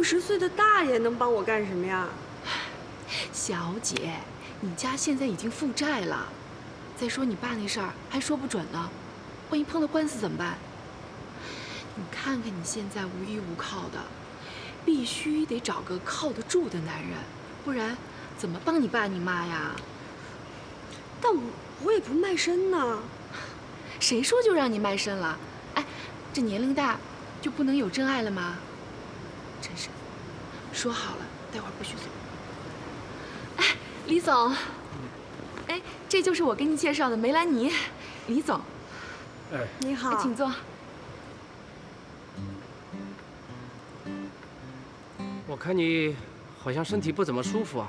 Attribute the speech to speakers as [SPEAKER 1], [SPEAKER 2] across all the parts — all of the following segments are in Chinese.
[SPEAKER 1] 60岁的大爷能帮我干什么呀？
[SPEAKER 2] 小姐，你家现在已经负债了，再说你爸那事儿还说不准呢，万一碰到官司怎么办？你看看你现在无依无靠的，必须得找个靠得住的男人，不然怎么帮你爸你妈呀？
[SPEAKER 1] 但我也不卖身呢。
[SPEAKER 2] 谁说就让你卖身了？哎，这年龄大就不能有真爱了吗？真是，说好了，待会儿不许走。哎，李总，哎，这就是我给你介绍的梅兰妮，李总。
[SPEAKER 3] 哎，
[SPEAKER 1] 你好，
[SPEAKER 2] 请坐。
[SPEAKER 3] 我看你好像身体不怎么舒服啊。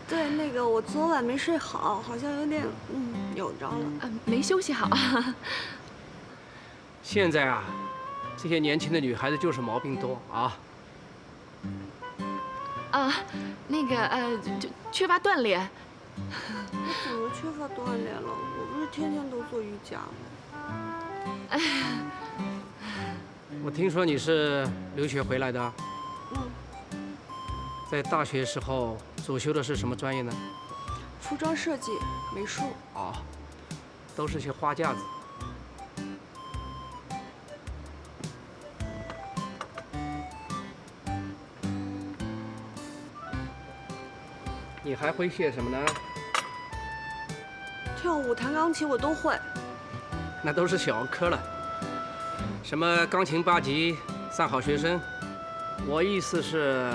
[SPEAKER 1] 对，那个我昨晚没睡好，好像有点扭着了。
[SPEAKER 2] 没休息好。
[SPEAKER 3] 现在啊，这些年轻的女孩子就是毛病多啊。
[SPEAKER 2] 那个就缺乏锻炼。
[SPEAKER 1] 我怎么缺乏锻炼了？我不是天天都做瑜伽吗？
[SPEAKER 3] 我听说你是留学回来的。在大学时候主修的是什么专业呢？
[SPEAKER 1] 服装设计、美术。
[SPEAKER 3] 哦，都是些花架子。你还会些什么呢？
[SPEAKER 1] 跳舞、弹钢琴我都会。
[SPEAKER 3] 那都是小儿科了。什么钢琴8级、3好学生？我意思是，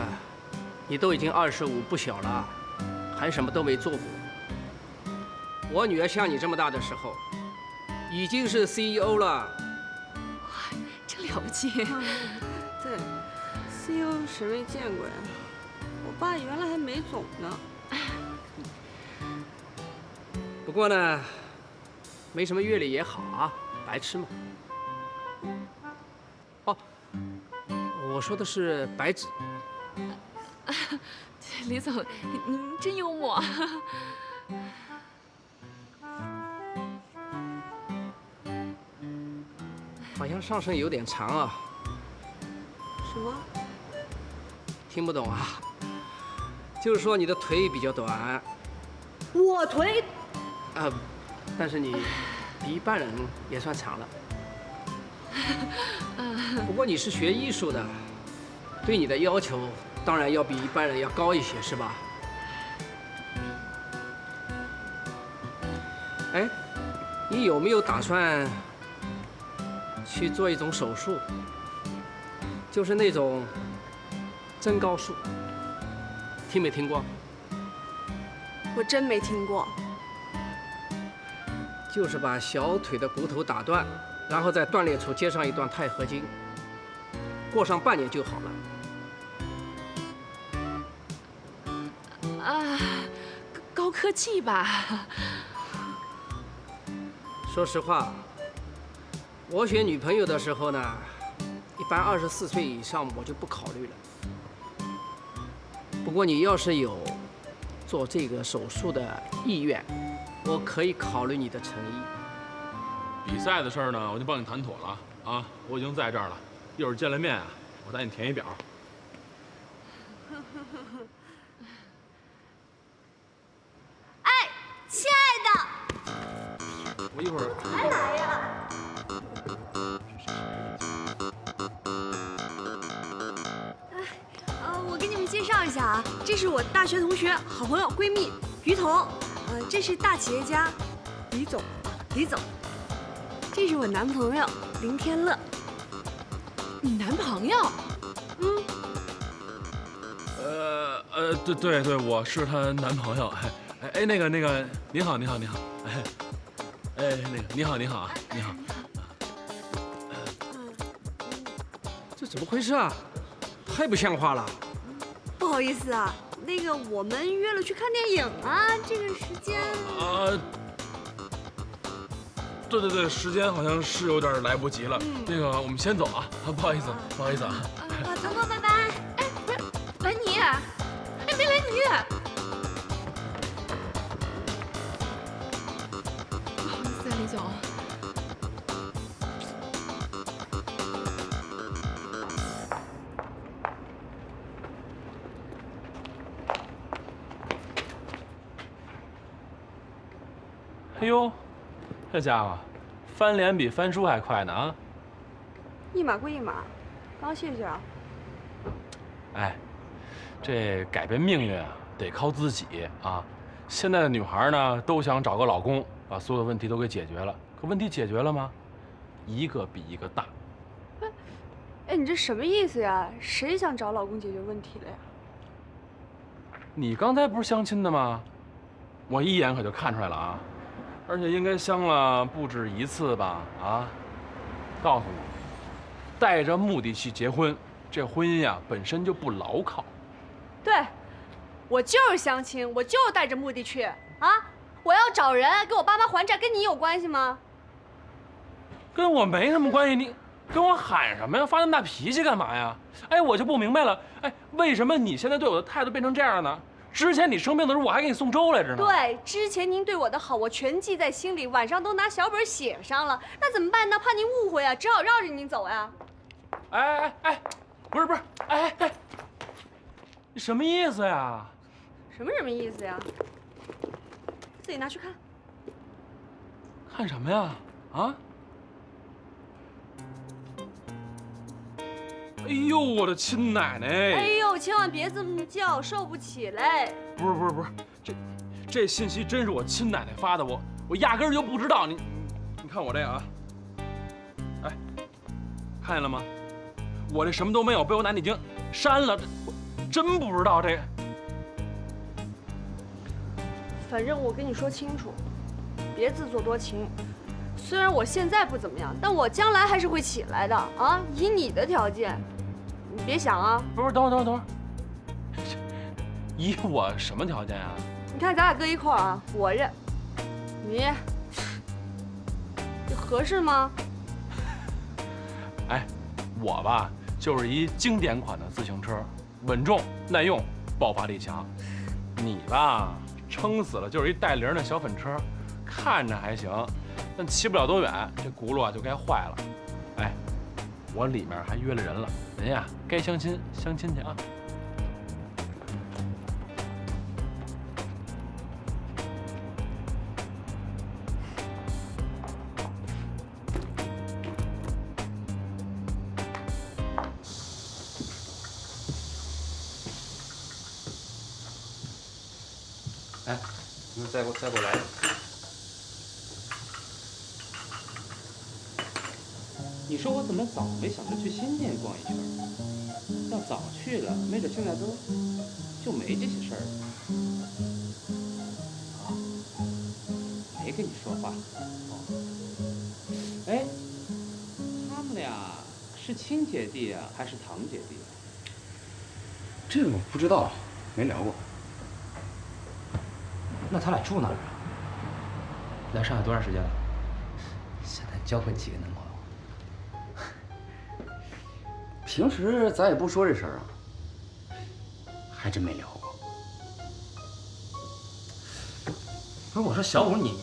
[SPEAKER 3] 你都已经25不小了，还什么都没做过。我女儿像你这么大的时候，已经是 CEO 了。
[SPEAKER 2] 真了不起。
[SPEAKER 1] 对 ，CEO 谁没见过呀？我爸原来还没总呢。
[SPEAKER 3] 不过呢，没什么阅历也好啊，白痴嘛。哦，我说的是白纸。
[SPEAKER 2] 李总，您真幽默。
[SPEAKER 3] 好像上身有点长啊。
[SPEAKER 1] 什么？
[SPEAKER 3] 听不懂啊？就是说你的腿比较短。
[SPEAKER 1] 我腿？
[SPEAKER 3] 但是你比一般人也算长了。不过你是学艺术的，对你的要求当然要比一般人要高一些，是吧？哎，你有没有打算去做一种手术？就是那种增高术，听没听过？
[SPEAKER 1] 我真没听过。
[SPEAKER 3] 就是把小腿的骨头打断，然后在断裂处接上一段钛合金，过上半年就好了。
[SPEAKER 2] 高科技吧？
[SPEAKER 3] 说实话，我选女朋友的时候呢，一般24岁以上我就不考虑了。不过你要是有做这个手术的意愿，我可以考虑你的诚意。
[SPEAKER 4] 比赛的事儿呢，我就帮你谈妥了啊！我已经在这儿了，一会儿见了面啊，我带你填一表。
[SPEAKER 5] 哎，亲爱
[SPEAKER 4] 的，我一会儿
[SPEAKER 5] 还来呀？
[SPEAKER 1] 我给你们介绍一下啊，这是我大学同学、好朋友、闺蜜于彤，这是大企业家李总，李总，这是我男朋友林天乐。
[SPEAKER 2] 你男朋友？
[SPEAKER 4] 对，我是她男朋友。哎，那个，您好，哎，那个，你好，你好。
[SPEAKER 3] 这怎么回事啊？太不像话了！
[SPEAKER 1] 不好意思啊，那个我们约了去看电影啊，这个时间……
[SPEAKER 4] 对，时间好像是有点来不及了。那个，我们先走啊，不好意思啊。
[SPEAKER 5] 彤彤，拜拜。
[SPEAKER 2] 哎，不是，兰妮，哎，梅兰妮。不好意思啊，李总。
[SPEAKER 4] 哎呦，这家伙翻脸比翻书还快呢啊！
[SPEAKER 1] 一码归一码，刚谢谢啊。
[SPEAKER 4] 哎，这改变命运啊，得靠自己啊！现在的女孩呢，都想找个老公，把所有的问题都给解决了。可问题解决了吗？一个比一个大。
[SPEAKER 1] 哎，你这什么意思呀？谁想找老公解决问题了呀？
[SPEAKER 4] 你刚才不是相亲的吗？我一眼可就看出来了啊！而且应该相了不止一次吧？啊！告诉你，带着目的去结婚，这婚姻呀本身就不牢靠。
[SPEAKER 1] 对，我就是相亲，我就是带着目的去啊！我要找人给我爸妈还债，跟你有关系吗？
[SPEAKER 4] 跟我没什么关系，你跟我喊什么呀？发那么大脾气干嘛呀？哎，我就不明白了，哎，为什么你现在对我的态度变成这样了呢？之前你生病的时候，我还给你送粥来着呢。
[SPEAKER 1] 对，之前您对我的好，我全记在心里，晚上都拿小本写上了。那怎么办呢？怕您误会啊，只好绕着您走呀。
[SPEAKER 4] 哎，不是，哎，你什么意思呀？
[SPEAKER 1] 什么意思呀？自己拿去看。
[SPEAKER 4] 看什么呀？啊？哎呦，我的亲奶奶！
[SPEAKER 1] 哎呦，千万别这么叫，受不起嘞！
[SPEAKER 4] 不是，这信息真是我亲奶奶发的，我压根儿就不知道。你看我这个啊，哎，看见了吗？我这什么都没有，被我奶奶已经删了，我真不知道这个。
[SPEAKER 1] 反正我跟你说清楚，别自作多情。虽然我现在不怎么样，但我将来还是会起来的啊！以你的条件，你别想啊！
[SPEAKER 4] 不是，等会儿，以我什么条件啊？
[SPEAKER 1] 你看咱俩搁一块儿啊，活着，你，这合适吗？
[SPEAKER 4] 哎，我吧就是一经典款的自行车，稳重耐用，爆发力强。你吧撑死了就是一带铃的小粉车，看着还行。但骑不了多远，这轱辘啊就该坏了。哎，我里面还约了人了，人呀该相亲相亲去啊。
[SPEAKER 6] 哎，你再给我来。你说我怎么早没想着去新店逛一圈？要早去了，没准现在就没这些事儿了。啊，没跟你说话。哦，哎，他们俩是亲姐弟啊，还是堂姐弟啊？
[SPEAKER 7] 这个我不知道，没聊过。
[SPEAKER 6] 那他俩住哪儿啊？来上海多长时间了？
[SPEAKER 7] 现在交过几个男朋友？平时咱也不说这事儿啊，还真没聊过。
[SPEAKER 6] 不是，我说小五你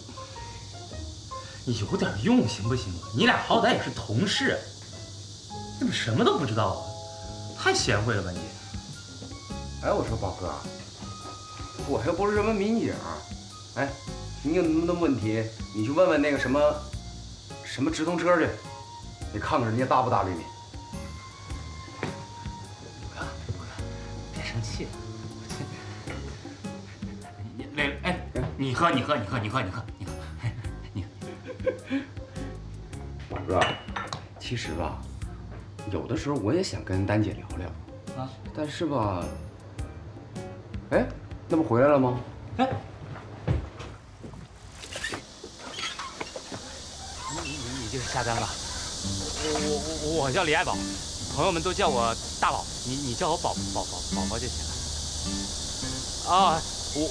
[SPEAKER 6] 有点用行不行啊？你俩好歹也是同事，怎么什么都不知道啊？太贤惠了吧你！
[SPEAKER 7] 哎，我说宝哥，我又不是什么民警，哎，你有那么多问题，你去问问那个什么直通车去，你看看人家搭不搭理你。
[SPEAKER 6] 别生气。你喝。
[SPEAKER 7] 宝哥，其实吧，有的时候我也想跟丹姐聊聊啊，但是吧，哎，那不回来了吗？
[SPEAKER 6] 哎，你就是下单了。我叫李爱宝，朋友们都叫我大宝，你叫我宝宝就行了。啊，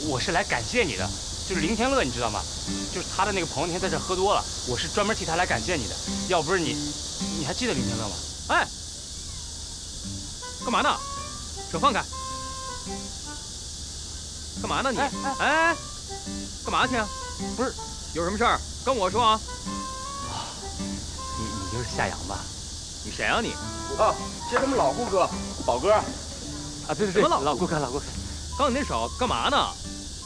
[SPEAKER 6] 我是来感谢你的，就是林天乐，你知道吗？就是他的那个朋友那天在这喝多了，我是专门替他来感谢你的。要不是你还记得林天乐吗？哎，干嘛呢？手放开！干嘛呢你？哎，干嘛去啊？不是，有什么事儿跟我说啊。你就是夏阳吧？你谁啊你？
[SPEAKER 7] 啊，这咱们老顾客，宝哥。
[SPEAKER 6] 啊，对，什么老顾客。刚你那手干嘛呢？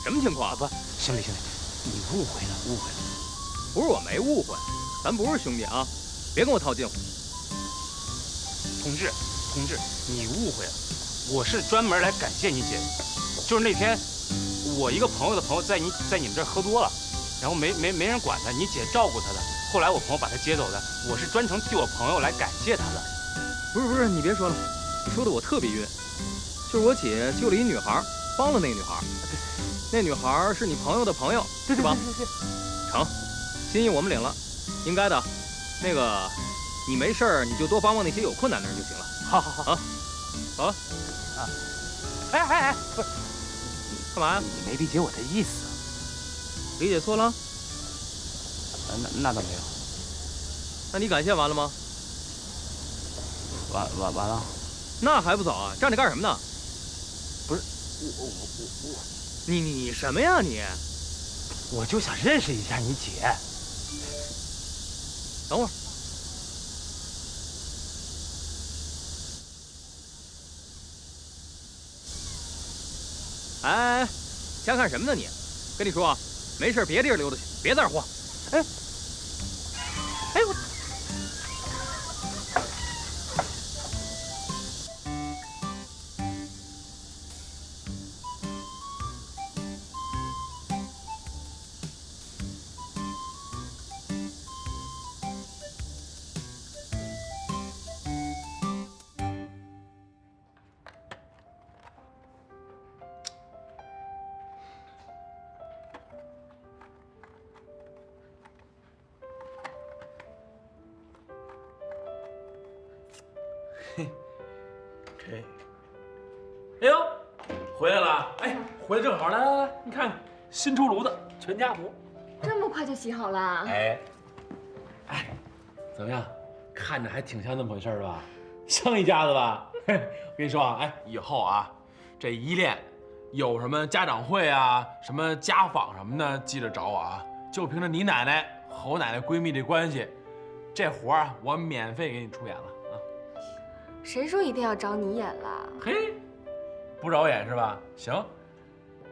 [SPEAKER 6] 什么情况？不，兄弟，你误会了。
[SPEAKER 8] 不是我没误会，咱不是兄弟啊，别跟我套近乎。
[SPEAKER 6] 同志，你误会了，我是专门来感谢你姐的。就是那天，我一个朋友的朋友在你们这儿喝多了，然后没人管他，你姐照顾他的。后来我朋友把他接走的，我是专程替我朋友来感谢他的。
[SPEAKER 8] 不是，你别说了，你说的我特别晕。就是我姐救了一女孩，帮了那个女孩，那女孩是你朋友的朋友，是吧？
[SPEAKER 6] 对。
[SPEAKER 8] 成，心意我们领了，应该的。那个，你没事儿你就多帮帮那些有困难的人就行了。
[SPEAKER 6] 好
[SPEAKER 8] 啊，走了。
[SPEAKER 6] 啊，哎，不是，
[SPEAKER 8] 干嘛呀？
[SPEAKER 6] 你没理解我的意思。
[SPEAKER 8] 理解错了？
[SPEAKER 6] 那倒没有。
[SPEAKER 8] 那你感谢完了吗？
[SPEAKER 6] 完了。
[SPEAKER 8] 那还不走啊？站着干什么呢？
[SPEAKER 6] 不是，我，
[SPEAKER 8] 你什么呀你？
[SPEAKER 6] 我就想认识一下你姐。
[SPEAKER 8] 等会儿。哎，瞎看什么呢你？跟你说啊，没事别地儿溜达去，别在这儿晃。
[SPEAKER 6] 哎我。
[SPEAKER 4] 哎呦，回来了！哎，回来正好，来，你看看，新出炉的全家福。
[SPEAKER 2] 这么快就洗好了？
[SPEAKER 4] 哎，怎么样？看着还挺像那么回事吧？像一家子吧？我跟你说啊，哎，以后啊，这依恋有什么家长会啊、什么家访什么的，记着找我啊。就凭着你奶奶和我奶奶闺蜜这关系，这活儿我免费给你出演了啊。
[SPEAKER 2] 谁说一定要找你演了？
[SPEAKER 4] 嘿，不找演是吧？行，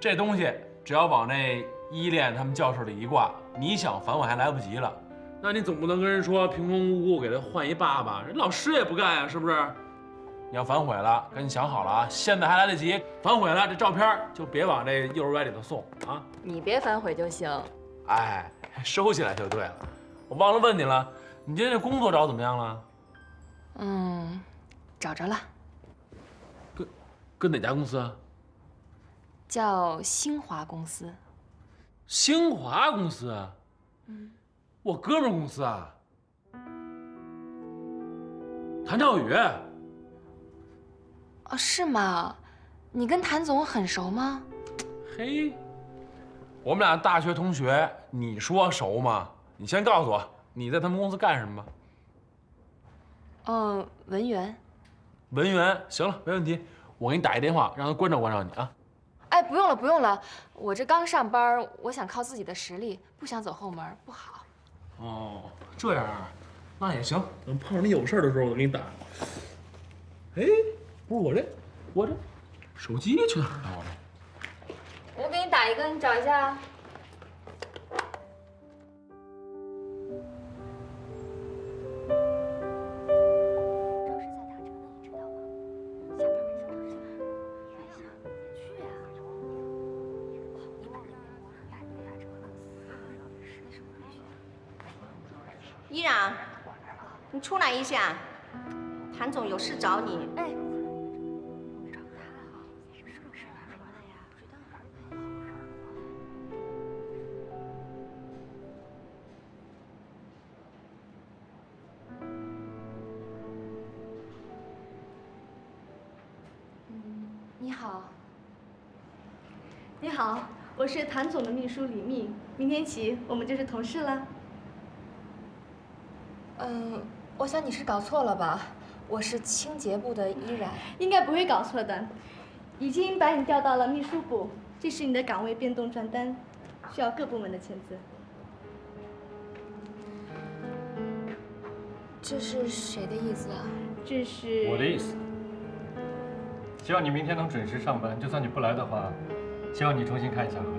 [SPEAKER 4] 这东西只要往那依恋他们教室里一挂，你想反悔还来不及了。那你总不能跟人说平平无故给他换一爸爸，人老师也不干呀，是不是？你要反悔了，赶紧想好了啊，现在还来得及。反悔了，这照片就别往这幼儿园里头送啊。
[SPEAKER 2] 你别反悔就行。
[SPEAKER 4] 哎，收起来就对了。我忘了问你了，你今天这工作找怎么样了？
[SPEAKER 2] 找着了，
[SPEAKER 4] 跟哪家公司啊？
[SPEAKER 2] 叫新华公司。
[SPEAKER 4] 兴华公司啊？我哥们儿公司啊。谭兆宇。
[SPEAKER 2] 哦，是吗？你跟谭总很熟吗？
[SPEAKER 4] 嘿，我们俩大学同学，你说熟吗？你先告诉我，你在他们公司干什么吧？
[SPEAKER 2] 文员。
[SPEAKER 4] 文员，行了，没问题。我给你打一电话，让他关照关照你啊。
[SPEAKER 2] 哎，不用了，我这刚上班，我想靠自己的实力，不想走后门，不好。
[SPEAKER 4] 哦，这样啊，那也行。等碰上你有事的时候，我给你打。哎，不是我这手机去哪儿了？
[SPEAKER 2] 我给你打一个，你找一下。
[SPEAKER 5] 依然，你出来一下，谭总有事找你。哎，
[SPEAKER 2] 你好。
[SPEAKER 9] 你好，我是谭总的秘书李密，明天起我们就是同事了。
[SPEAKER 2] 我想你是搞错了吧？我是清洁部的依然。
[SPEAKER 9] 应该不会搞错的，已经把你调到了秘书部，这是你的岗位变动传单，需要各部门的签字。
[SPEAKER 2] 这是谁的意思啊？
[SPEAKER 9] 这是
[SPEAKER 10] 我的意思。希望你明天能准时上班，就算你不来的话，希望你重新看一下合同。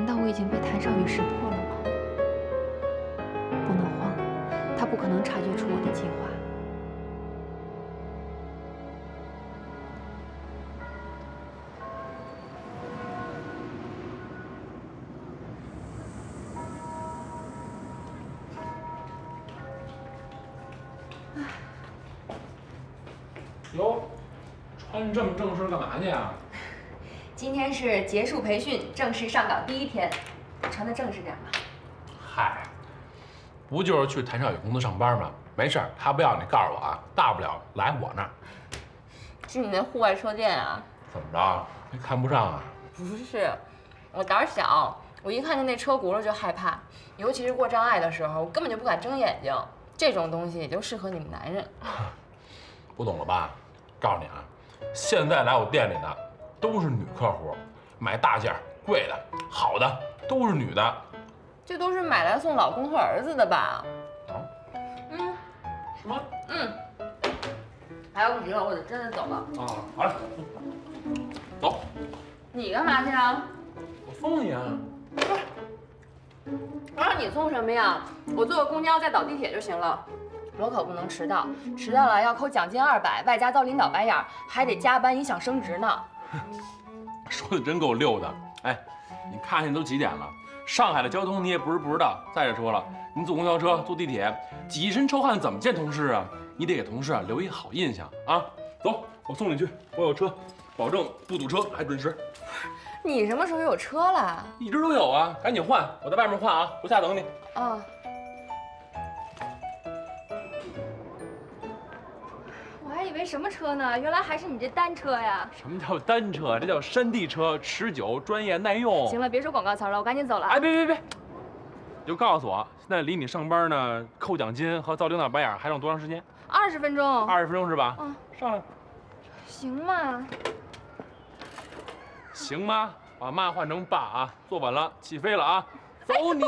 [SPEAKER 2] 难道我已经被谭少宇识破了吗？不能慌，他不可能察觉出我的计划。
[SPEAKER 4] 哟，穿这么正式干嘛去啊？
[SPEAKER 9] 今天是结束培训，正式上岗第1天，穿的正式点吧。
[SPEAKER 4] 嗨，不就是去谭少宇公司上班吗？没事儿，他不要你告诉我啊，大不了来我那儿。
[SPEAKER 5] 是你那户外车店啊？
[SPEAKER 4] 怎么着？没看不上啊？
[SPEAKER 5] 不是，我胆小，我一看见那车轱辘就害怕，尤其是过障碍的时候，我根本就不敢睁眼睛。这种东西也就适合你们男人。
[SPEAKER 4] 不懂了吧？告诉你啊，现在来我店里的都是女客户，买大件、贵的、好的都是女的。
[SPEAKER 5] 这都是买来送老公和儿子的吧？
[SPEAKER 4] 啊？
[SPEAKER 5] 嗯。
[SPEAKER 4] 什么？
[SPEAKER 5] 嗯。还有你了，我得真的走了。
[SPEAKER 4] 啊，好嘞，走。
[SPEAKER 5] 你干嘛去啊？
[SPEAKER 4] 我送你啊。
[SPEAKER 5] 我让你送什么呀？我坐个公交再倒地铁就行了。我可不能迟到，迟到了要扣奖金200，外加遭领导白眼，还得加班影响升职呢。
[SPEAKER 4] 说的真够溜的。哎，你看现在都几点了？上海的交通你也不是不知道。再者说了，你坐公交车、坐地铁，挤一身臭汗怎么见同事啊？你得给同事留一好印象啊！走，我送你去，我有车，保证不堵车，还准时。
[SPEAKER 5] 你什么时候有车了？
[SPEAKER 4] 一直都有啊，赶紧换，我在外面换啊，楼下等你。
[SPEAKER 5] 啊。
[SPEAKER 9] 我还以为什么车呢？原来还是你这单车呀！
[SPEAKER 4] 什么叫单车？这叫山地车，持久、专业、耐用。
[SPEAKER 9] 行了，别说广告词了，我赶紧走了。
[SPEAKER 4] 哎，别！你就告诉我，现在离你上班呢，扣奖金和遭领导白眼还剩多长时间
[SPEAKER 9] ？20分钟。
[SPEAKER 4] 20分钟是吧？
[SPEAKER 9] 嗯。
[SPEAKER 4] 上来。
[SPEAKER 9] 行嘛。
[SPEAKER 4] 行吗？把妈换成爸啊！坐稳了，起飞了啊！走你！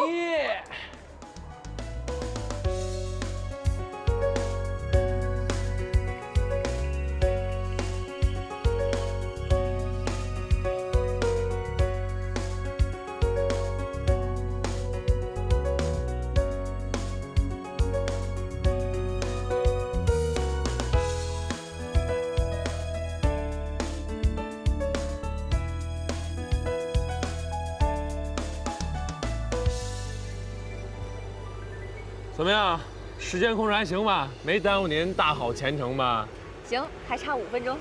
[SPEAKER 4] 怎么样？时间控制还行吧？没耽误您大好前程吧？
[SPEAKER 9] 行，还差5分钟。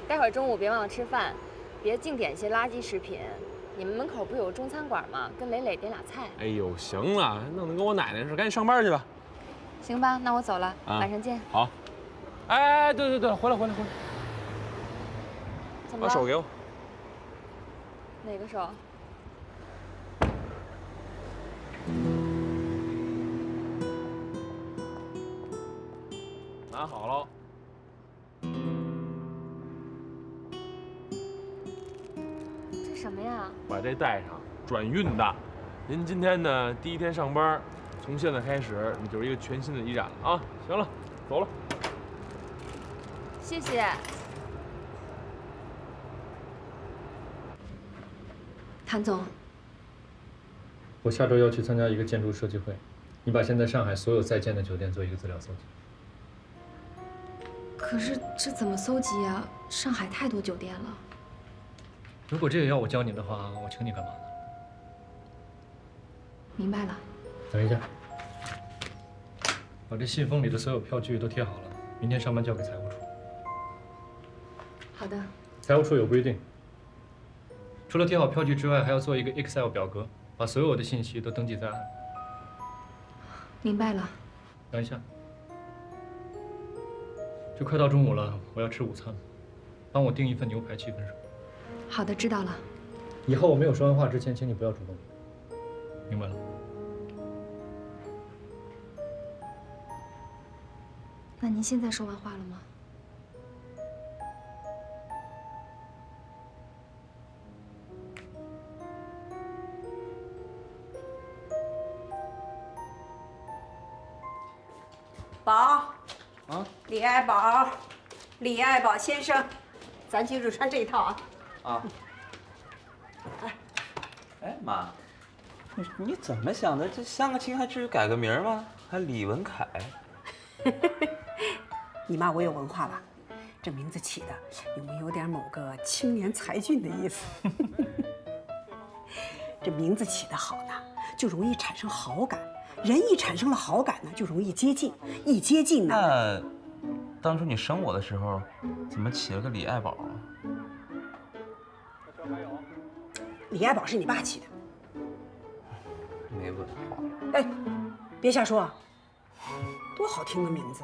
[SPEAKER 9] 待会儿中午别忘了吃饭，别净点些垃圾食品。你们门口不有个中餐馆吗？跟磊磊点俩菜。
[SPEAKER 4] 哎呦，行了，弄得跟我奶奶似的，赶紧上班去吧。
[SPEAKER 9] 行吧，那我走了，晚上见。
[SPEAKER 4] 好。哎，对，回来。
[SPEAKER 9] 怎么了？
[SPEAKER 4] 把手给我。
[SPEAKER 9] 哪个手？
[SPEAKER 4] 拿好了。
[SPEAKER 9] 这什么呀？
[SPEAKER 4] 把这带上，转运的。您今天呢第1天上班，从现在开始你就是一个全新的一展了啊！行了，走了。
[SPEAKER 9] 谢谢。
[SPEAKER 2] 谭总，
[SPEAKER 10] 我下周要去参加一个建筑设计会，你把现在上海所有在建的酒店做一个资料搜集。
[SPEAKER 2] 可是这怎么搜集啊？上海太多酒店了。
[SPEAKER 10] 如果这个要我教你的话，我请你干嘛呢？
[SPEAKER 2] 明白了。
[SPEAKER 10] 等一下，把这信封里的所有票据都贴好了，明天上班交给财务处。
[SPEAKER 2] 好的。
[SPEAKER 10] 财务处有规定，除了贴好票据之外，还要做一个 Excel 表格，把所有的信息都登记在案。
[SPEAKER 2] 明白了。
[SPEAKER 10] 等一下，这快到中午了，我要吃午餐，帮我订一份牛排7分熟。
[SPEAKER 2] 好的，知道了。
[SPEAKER 10] 以后我没有说完话之前，请你不要主动，明白了？
[SPEAKER 2] 那您现在说完话了吗？
[SPEAKER 5] 宝，
[SPEAKER 8] 啊，
[SPEAKER 5] 李爱宝先生，咱今日穿这一套啊。
[SPEAKER 8] 啊。
[SPEAKER 11] 哎妈，你怎么想的？这相个亲还至于改个名吗？还李文凯？
[SPEAKER 12] 你骂我有文化吧？这名字起的有没有点某个青年才俊的意思？这名字起得好呢，就容易产生好感。人一产生了好感呢，就容易接近。一接近呢，
[SPEAKER 11] 那当初你生我的时候，怎么起了个李爱宝啊？
[SPEAKER 12] 李爱宝是你爸起的。
[SPEAKER 11] 没文化。
[SPEAKER 12] 哎，别瞎说啊，多好听的名字。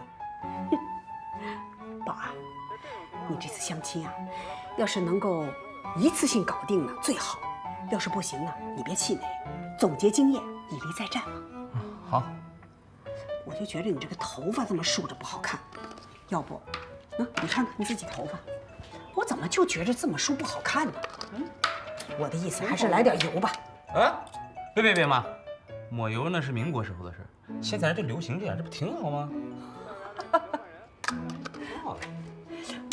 [SPEAKER 12] 宝啊，你这次相亲啊，要是能够一次性搞定呢最好，要是不行呢，你别气馁，总结经验，以利再战嘛。
[SPEAKER 11] 好。
[SPEAKER 12] 我就觉得你这个头发这么竖着不好看，要不，你看看你自己头发，我怎么就觉着这么梳不好看呢？我的意思还是来点油吧。
[SPEAKER 11] 啊，别妈，抹油那是民国时候的事，现在人都流行这样，这不挺好吗？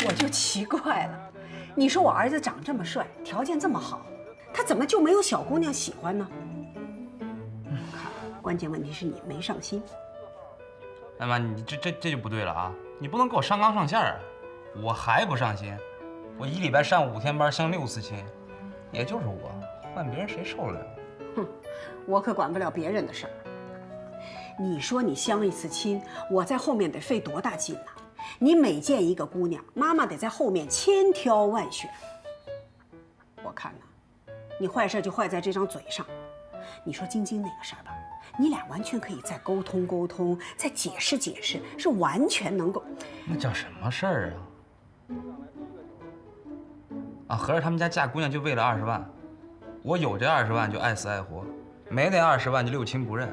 [SPEAKER 12] 我就奇怪了，你说我儿子长这么帅，条件这么好，他怎么就没有小姑娘喜欢呢？关键问题是你没上心。
[SPEAKER 11] 哎妈，你这就不对了啊！你不能给我上纲上线啊！我还不上心，我一礼拜上5天班，相6次亲，也就是我，换别人谁受得了？
[SPEAKER 12] 哼，我可管不了别人的事儿。你说你相一次亲，我在后面得费多大劲呢？你每见一个姑娘，妈妈得在后面千挑万选。我看呢，你坏事就坏在这张嘴上。你说晶晶那个事儿吧，你俩完全可以再沟通沟通，再解释解释，是完全能够。
[SPEAKER 11] 那叫什么事儿啊？合着他们家嫁姑娘就为了20万，我有这20万就爱死爱活，没那20万就六亲不认，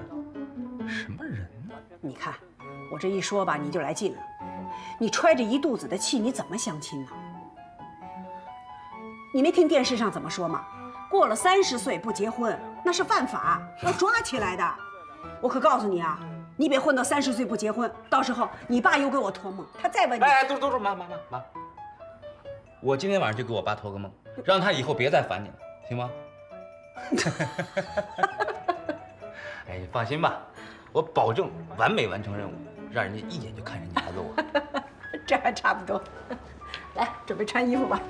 [SPEAKER 11] 什么人呢？
[SPEAKER 12] 你看我这一说吧，你就来劲了。你揣着一肚子的气，你怎么相亲呢？你没听电视上怎么说吗？过了30岁不结婚，那是犯法，要抓起来的。我可告诉你啊，你别混到30岁不结婚，到时候你爸又给我托梦，他再问你。
[SPEAKER 11] 哎，都妈，我今天晚上就给我爸托个梦，让他以后别再烦你了，行吗？哎，你放心吧，我保证完美完成任务，让人家一眼就看上你儿子我。
[SPEAKER 12] 这还差不多。来，准备穿衣服吧。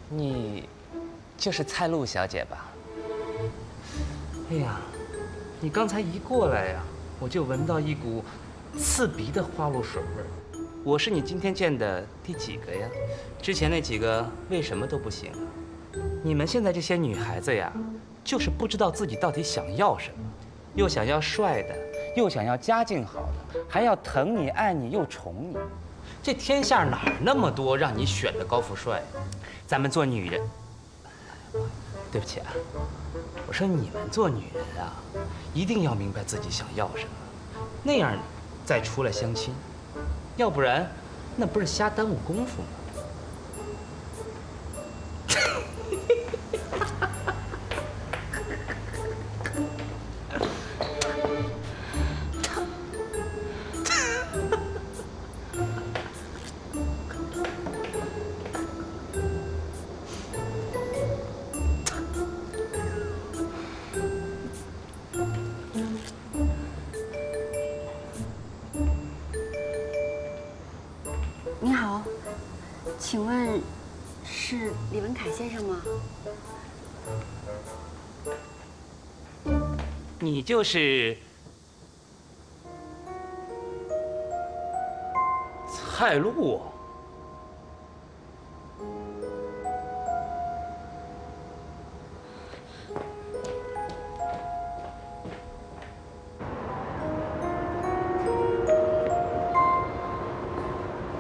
[SPEAKER 6] 你就是蔡璐小姐吧？哎呀，你刚才一过来呀，我就闻到一股刺鼻的花露水味儿。我是你今天见的第几个呀？之前那几个为什么都不行啊？你们现在这些女孩子呀，就是不知道自己到底想要什么，又想要帅的，又想要家境好的，还要疼你、爱你又宠你。这天下哪儿那么多让你选的高富帅？咱们做女人，对不起啊，我说你们做女人啊，一定要明白自己想要什么，那样再出来相亲，要不然那不是瞎耽误功夫吗？
[SPEAKER 12] 你好，请问是李文凯先生吗？
[SPEAKER 6] 你就是蔡路。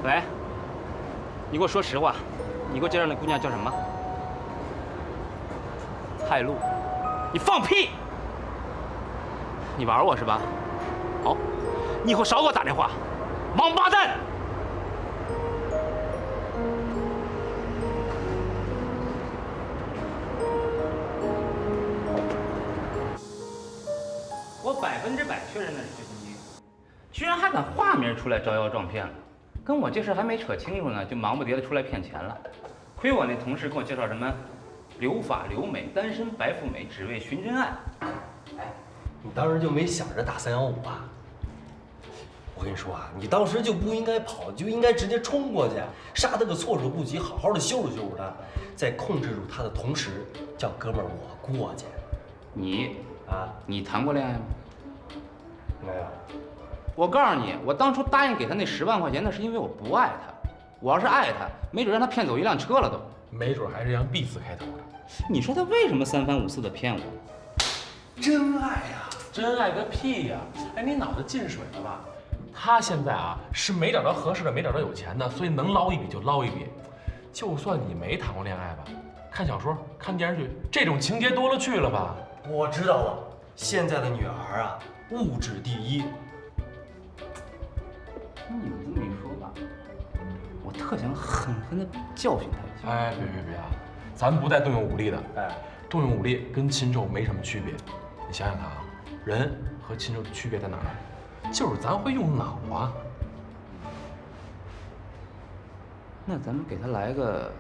[SPEAKER 6] 喂，你给我说实话，你给我介绍那姑娘叫什么？蔡路，你放屁！你玩我是吧？好，你以后少给我打电话，王八蛋！我100%确认那是薛青青，居然还敢化名出来招摇撞骗了。跟我这事还没扯清楚呢，就忙不迭的出来骗钱了。亏我那同事跟我介绍什么留法留美，单身白富美，只为寻真爱。
[SPEAKER 13] 你当时就没想着打315吧？我跟你说啊，你当时就不应该跑，就应该直接冲过去，杀他个措手不及，好好的羞辱羞辱他，在控制住他的同时，叫哥们儿我过去。
[SPEAKER 6] 你谈过恋爱吗？
[SPEAKER 13] 没有。
[SPEAKER 6] 我告诉你，我当初答应给他那10万块钱，那是因为我不爱他。我要是爱他，没准让他骗走一辆车了都。
[SPEAKER 4] 没准还是让 B 字开头的。
[SPEAKER 6] 你说他为什么3番5次的骗我？
[SPEAKER 13] 真爱呀！
[SPEAKER 4] 真爱个屁呀！哎，你脑子进水了吧？他现在啊是没找着合适的，没找着有钱的，所以能捞一笔就捞一笔。就算你没谈过恋爱吧，看小说、看电视剧，这种情节多了去了吧？
[SPEAKER 13] 我知道了，现在的女孩啊，物质第一。
[SPEAKER 6] 听你们这么一说吧，我特想狠狠地教训他一下。
[SPEAKER 4] 哎，别啊，咱不带动用武力的。哎，动用武力跟禽兽没什么区别。你想想看啊，人和禽兽的区别在哪儿？就是咱会用脑啊。
[SPEAKER 6] 那咱们给他来个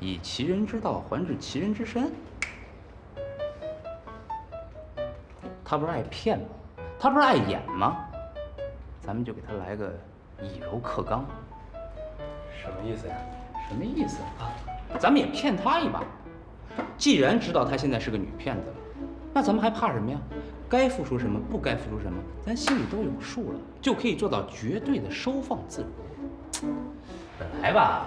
[SPEAKER 6] 以其人之道还治其人之身。他不是爱骗吗？他不是爱演吗？咱们就给他来个以柔克刚。
[SPEAKER 13] 什么意思呀？
[SPEAKER 6] 什么意思啊？咱们也骗他一把。既然知道她现在是个女骗子了，那咱们还怕什么呀？该付出什么，不该付出什么，咱心里都有数了，就可以做到绝对的收放自如。本来吧，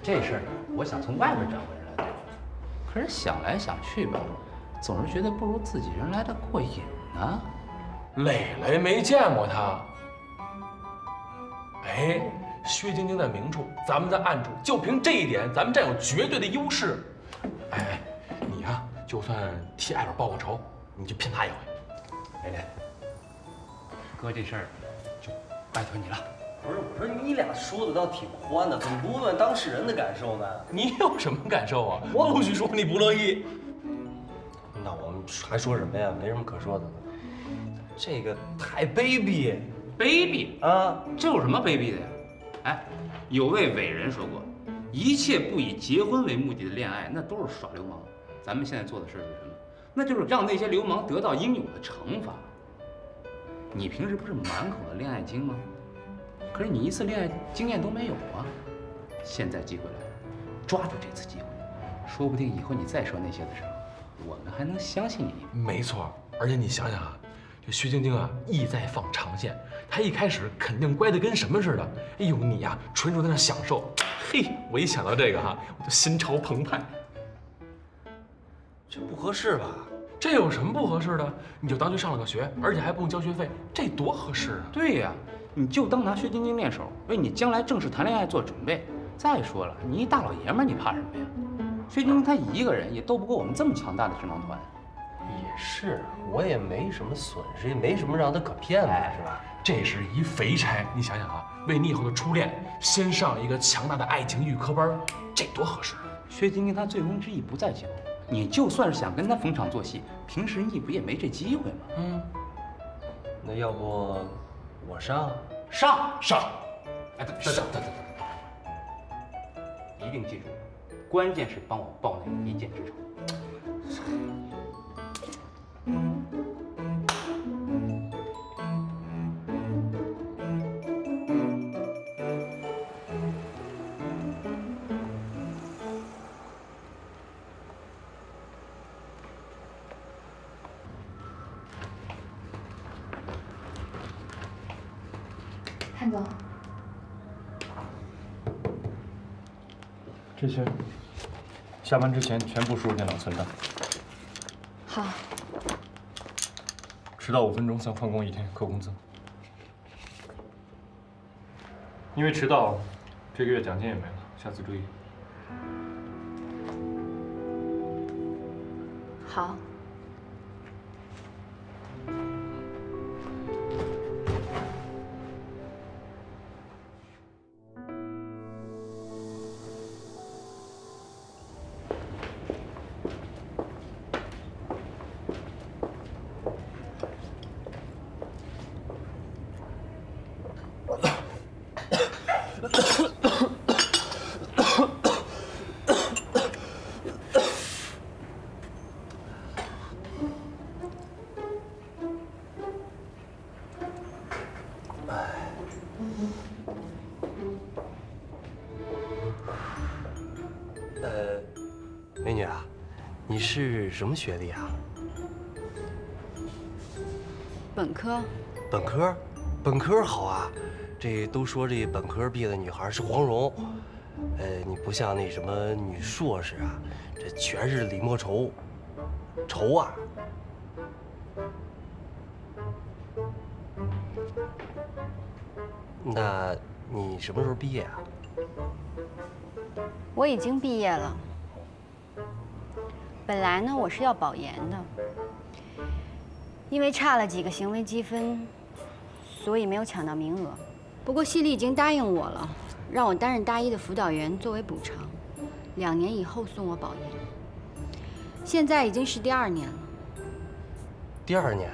[SPEAKER 6] 这事儿我想从外边找个人来对付，可是想来想去吧，总是觉得不如自己人来的过瘾呢。
[SPEAKER 4] 磊磊没见过他。哎，薛晶晶在明处，咱们在暗处，就凭这一点，咱们占有绝对的优势。哎，你呀，就算替艾宝报个仇，你就骗他一回。
[SPEAKER 6] 磊磊，哥这事儿就拜托你了。
[SPEAKER 13] 不是，我说你俩说的倒挺欢的，怎么不问问当事人的感受呢？
[SPEAKER 4] 你有什么感受啊？
[SPEAKER 13] 我不许说你不乐意。那我们还说什么呀？没什么可说的了。这个太卑鄙，
[SPEAKER 6] 卑鄙
[SPEAKER 13] 啊！
[SPEAKER 6] 这有什么卑鄙的呀？哎，有位伟人说过，一切不以结婚为目的的恋爱，那都是耍流氓。咱们现在做的事是什么？那就是让那些流氓得到应有的惩罚。你平时不是满口的恋爱经吗？可是你一次恋爱经验都没有啊！现在机会来了，抓住这次机会，说不定以后你再说那些的时候，我们还能相信你。
[SPEAKER 4] 没错，而且你想想啊，这薛晶晶啊，意在放长线，她一开始肯定乖得跟什么似的。哎呦，你呀，纯属在那享受。嘿，我一想到这个哈，我就心潮澎湃。
[SPEAKER 13] 这不合适吧？
[SPEAKER 4] 这有什么不合适的？你就当去上了个学，而且还不用交学费，这多合适啊！
[SPEAKER 6] 对呀，你就当拿薛晶晶练手，为你将来正式谈恋爱做准备。再说了，你一大老爷们儿，你怕什么呀？薛晶晶她一个人也斗不过我们这么强大的智囊团。
[SPEAKER 13] 也是，我也没什么损失，也没什么让他可骗的，是吧？
[SPEAKER 4] 这是一肥差，你想想啊，为你以后的初恋先上一个强大的爱情预科班，这多合适！
[SPEAKER 6] 薛晶晶她醉翁之意不在酒，你就算是想跟她逢场作戏，平时你不也没这机会吗？
[SPEAKER 13] 嗯，那要不我上？
[SPEAKER 6] 上！哎，等，一定记住，关键是帮我报那个一箭之仇。
[SPEAKER 9] 哥。
[SPEAKER 10] 这些下班之前全部输入电脑存档。
[SPEAKER 9] 好。
[SPEAKER 10] 迟到5分钟算旷工1天，扣工资。因为迟到，这个月奖金也没了，下次注意。
[SPEAKER 9] 好。
[SPEAKER 13] 美女啊，你是什么学历啊？
[SPEAKER 9] 本科。
[SPEAKER 13] 本科？本科好啊，这都说这本科毕业的女孩是黄蓉，你不像那什么女硕士啊，这全是李莫愁，愁啊。那你什么时候毕业啊？
[SPEAKER 9] 我已经毕业了。本来呢，我是要保研的，因为差了几个行为积分，所以没有抢到名额。不过系里已经答应我了，让我担任大一的辅导员作为补偿，2年以后送我保研。现在已经是第2年了。
[SPEAKER 13] 第2年？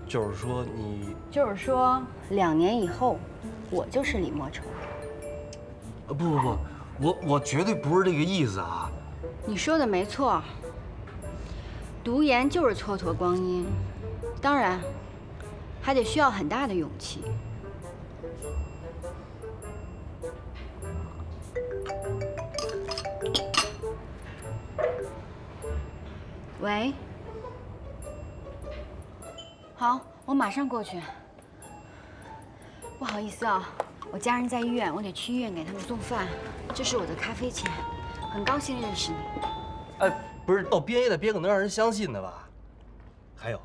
[SPEAKER 13] 就是说你……
[SPEAKER 9] 就是说2年以后，我就是李莫愁。
[SPEAKER 13] 不，我绝对不是这个意思啊！
[SPEAKER 9] 你说的没错，读研就是蹉跎光阴，当然，还得需要很大的勇气。喂，好，我马上过去。不好意思啊，我家人在医院，我得去医院给他们送饭。这是我的咖啡钱，很高兴认识你。
[SPEAKER 13] 哎，不是，到编也得编个能让人相信的吧？还有，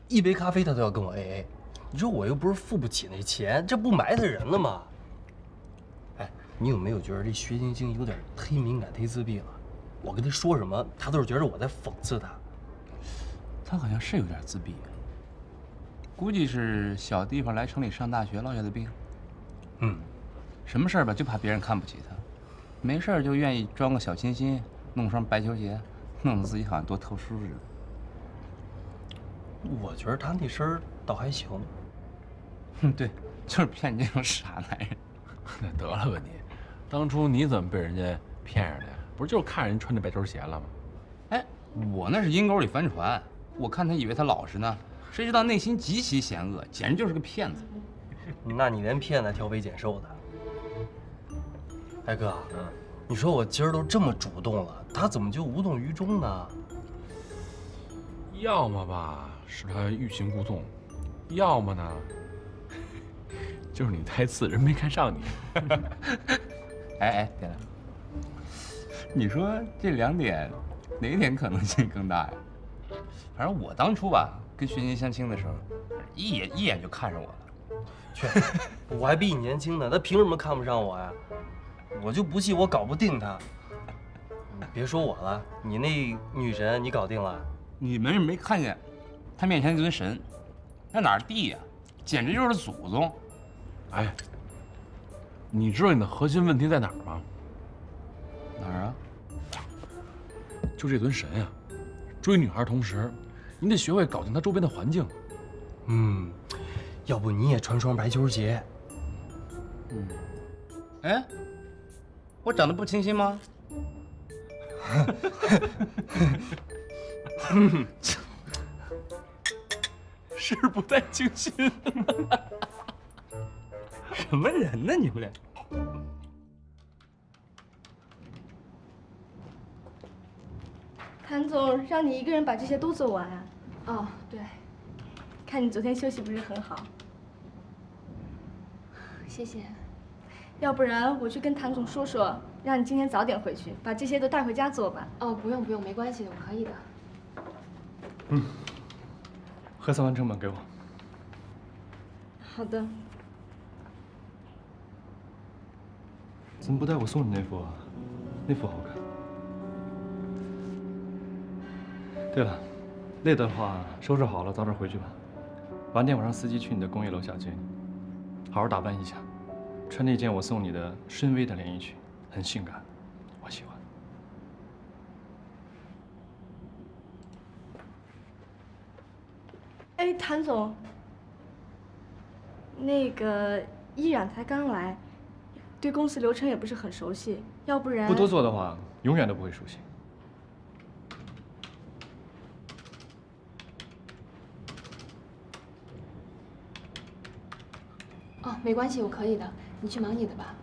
[SPEAKER 13] 一杯咖啡他都要跟我 AA， 你说我又不是付不起那钱，这不埋汰人了吗？哎，你有没有觉得这薛晶晶有点忒敏感、忒自闭了？我跟他说什么，他都是觉得我在讽刺他。
[SPEAKER 11] 他好像是有点自闭，估计是小地方来城里上大学落下的病。什么事儿吧，就怕别人看不起他，没事儿就愿意装个小清新，弄双白球鞋，弄得自己好像多特殊似的。
[SPEAKER 13] 我觉得他那身儿倒还行。
[SPEAKER 11] 对，就是骗你这种傻男人。
[SPEAKER 4] 那得了吧你，当初你怎么被人家骗上的呀？不是就是看人穿那白球鞋了吗？
[SPEAKER 11] 哎，我那是阴沟里翻船，我看他以为他老实呢，谁知道内心极其险恶，简直就是个骗子。
[SPEAKER 13] 那你连骗子挑肥拣瘦的。哎哥，你说我今儿都这么主动了，他怎么就无动于衷呢？
[SPEAKER 4] 要么吧是他欲擒故纵，要么呢就是你太次，人没看上你。
[SPEAKER 11] 哎，对了，你说这2点哪点可能性更大呀？反正我当初吧跟薛晶相亲的时候，一眼就看上我了。
[SPEAKER 13] 去，我还比你年轻呢，他凭什么看不上我呀？我就不信我搞不定他。别说我了，你那女神你搞定了？
[SPEAKER 11] 你们是没看见，他面前那尊神，那哪儿地呀？简直就是祖宗。
[SPEAKER 4] 哎，你知道你的核心问题在哪儿吗？
[SPEAKER 11] 哪儿啊？
[SPEAKER 4] 就这尊神呀，追女孩同时，你得学会搞定他周边的环境。
[SPEAKER 13] 要不你也穿双白球鞋？
[SPEAKER 11] 哎，我长得不清新吗？
[SPEAKER 4] 是不太清新。
[SPEAKER 11] 什么人呢你们俩？
[SPEAKER 5] 谭总让你一个人把这些都做完啊？哦，对，看你昨天休息不是很好。谢谢。要不然我去跟谭总说说，让你今天早点回去，把这些都带回家做吧。
[SPEAKER 2] 哦，不用不用，没关系的，我可以的。
[SPEAKER 10] 核算完成本给我。
[SPEAKER 5] 好的。
[SPEAKER 10] 怎么不带我送你那幅啊？那幅好看。对了，累的话收拾好了早点回去吧。晚点我让司机去你的公寓楼下接你。好好打扮一下，穿那件我送你的深 V 的连衣裙，很性感，我喜欢。
[SPEAKER 5] 哎，谭总，那个依然才刚来，对公司流程也不是很熟悉，要不然
[SPEAKER 10] 不多做的话，永远都不会熟悉。
[SPEAKER 2] 哦，没关系，我可以的，你去忙你的吧。